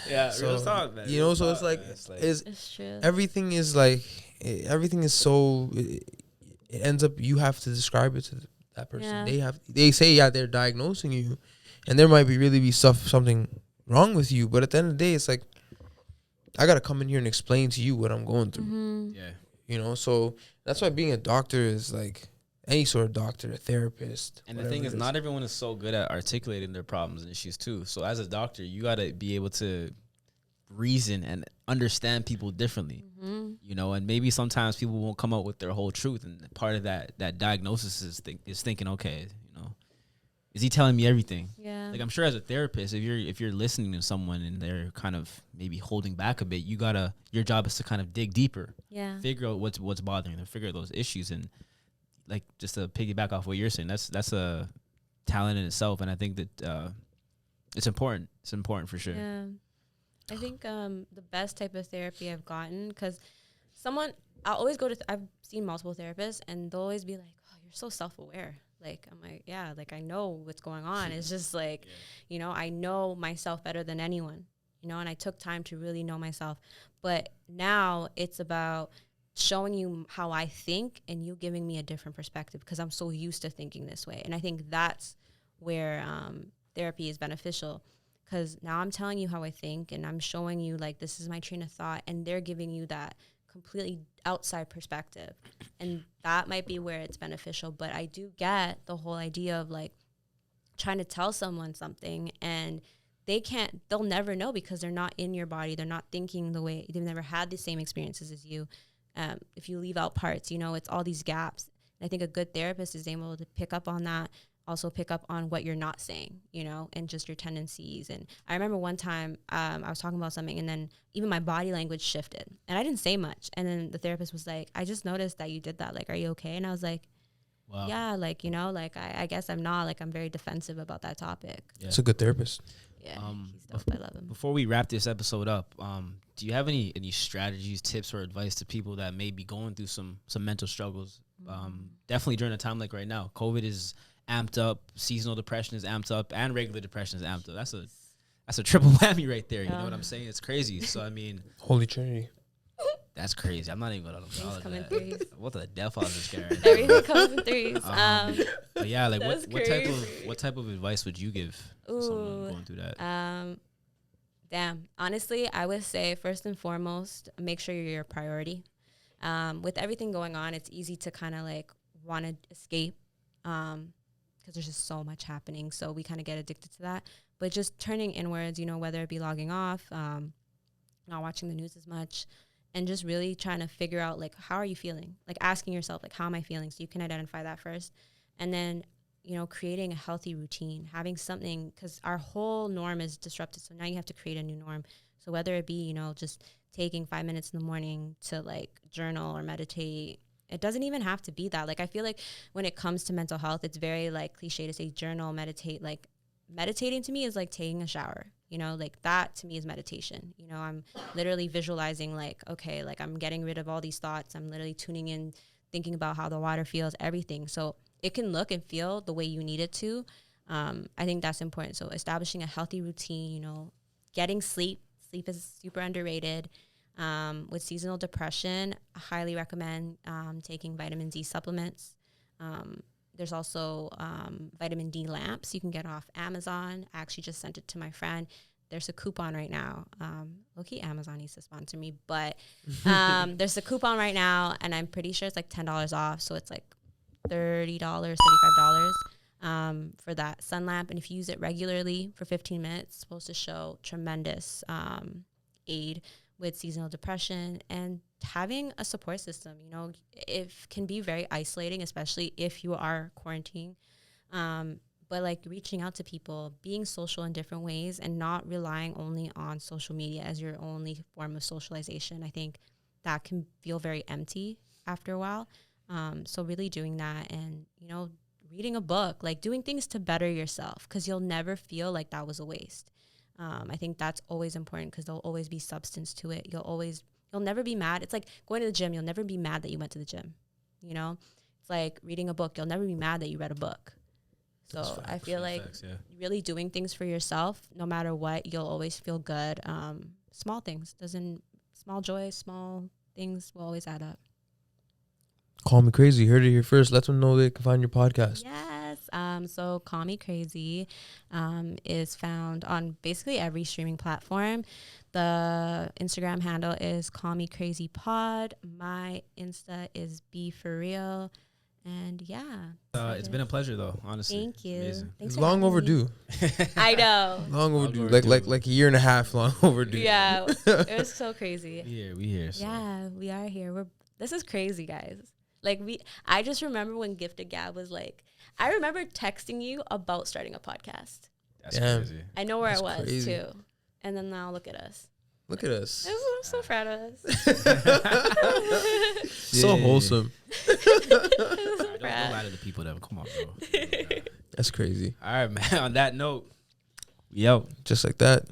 Yeah, so, real talk, man. you know, so it's like It's true. everything is like everything is so it ends up you have to describe it to that person. Yeah. They say they're diagnosing you, and there might be something wrong with you, but at the end of the day, it's like I gotta come in here and explain to you what I'm going through. Yeah. You know, so that's why being a doctor is like any sort of doctor, a therapist. And the thing is, not everyone is so good at articulating their problems and issues too. So as a doctor, you got to be able to reason and understand people differently, you know, and maybe sometimes people won't come up with their whole truth. And part of that diagnosis is thinking, okay, you know, is he telling me everything? Yeah. Like I'm sure as a therapist, if you're listening to someone and they're kind of maybe holding back a bit, your job is to kind of dig deeper, figure out what's bothering them, figure out those issues. And like just to piggyback off what you're saying, that's a talent in itself. And I think that it's important. It's important for sure. Yeah. I think the best type of therapy I've gotten, because I'll always go to, I've seen multiple therapists and they'll always be like, oh, you're so self-aware. Like, I'm like, yeah, like I know what's going on. It's just like, you know, I know myself better than anyone. you know, and I took time to really know myself. But now it's about showing you how I think and you giving me a different perspective because I'm so used to thinking this way. And I think that's where therapy is beneficial, because now I'm telling you how I think and I'm showing you like this is my train of thought, and they're giving you that completely outside perspective. And that might be where it's beneficial. But I do get the whole idea of like trying to tell someone something and they'll never know because they're not in your body. They're not thinking the way, they've never had the same experiences as you. If you leave out parts, you know, it's all these gaps. And I think a good therapist is able to pick up on that, also pick up on what you're not saying, you know, and just your tendencies. And I remember one time I was talking about something and then even my body language shifted and I didn't say much. And then the therapist was like, I just noticed that you did that. Like, are you okay? And I was like, wow. Yeah, like, you know, like I guess I'm not, like I'm very defensive about that topic. Yeah. It's a good therapist. Yeah, he's dope. I love him. Before we wrap this episode up, do you have any strategies, tips, or advice to people that may be going through some mental struggles? Definitely during a time like right now, COVID is amped up, seasonal depression is amped up, and regular depression is amped up. That's a triple whammy right there. You know what I'm saying? It's crazy. So I mean, Holy Trinity. That's crazy. I'm not even gonna acknowledge that. Threes. What the death I was just scared right now. Everything comes in threes. But yeah, like what type of advice would you give to someone going through that? Honestly, I would say first and foremost, make sure you're your priority. With everything going on, it's easy to kind of like want to escape because there's just so much happening. So we kind of get addicted to that. But just turning inwards, you know, whether it be logging off, not watching the news as much, and just really trying to figure out, like, how are you feeling? Like, asking yourself, like, how am I feeling? So you can identify that first. And then, you know, creating a healthy routine, having something, because our whole norm is disrupted. So now you have to create a new norm. So whether it be, you know, just taking 5 minutes in the morning to, like, journal or meditate, it doesn't even have to be that. Like, I feel like when it comes to mental health, it's very, like, cliche to say journal, meditate. Like, meditating to me is like taking a shower. You know, like that to me is meditation. You know, I'm literally visualizing like, okay, like I'm getting rid of all these thoughts. I'm literally tuning in, thinking about how the water feels, everything. So it can look and feel the way you need it to. I think that's important. So establishing a healthy routine, you know, getting sleep. Sleep is super underrated. With seasonal depression, I highly recommend taking vitamin D supplements. There's also vitamin D lamps you can get off Amazon. I actually just sent it to my friend. There's a coupon right now. Low-key, Amazon needs to sponsor me. But there's a coupon right now, and I'm pretty sure it's like $10 off. So it's like $30, $35 for that sun lamp. And if you use it regularly for 15 minutes, it's supposed to show tremendous aid with seasonal depression. And having a support system, you know, it can be very isolating, especially if you are quarantining. But like reaching out to people, being social in different ways, and not relying only on social media as your only form of socialization. I think that can feel very empty after a while. So really doing that, and, you know, reading a book, like doing things to better yourself, because you'll never feel like that was a waste. I think that's always important, because there'll always be substance to it. You'll never be mad. It's like going to the gym. You'll never be mad that you went to the gym. You know, it's like reading a book. You'll never be mad that you read a book. So I feel like really doing things for yourself, no matter what, you'll always feel good. Small things, small joys, small things will always add up. Call Me Crazy. You heard it here first. Let them know they can find your podcast. Yes. So Call Me Crazy is found on basically every streaming platform. The Instagram handle is Call Me Crazy Pod. My Insta is Be For Real. And yeah. It's been a pleasure though, honestly. Thank you. It's long overdue. I know. Long overdue. Like a year and a half long overdue. Yeah. It was so crazy. We here. So. Yeah, we are here. This is crazy, guys. Like I just remember when Gifted Gab was like, I remember texting you about starting a podcast. That's crazy. I know where I was too. And then now look at us. Look at us. I'm so proud of us. So wholesome. Don't lie to the people then. Come on, bro. That's crazy. All right, man. On that note, we out. Just like that.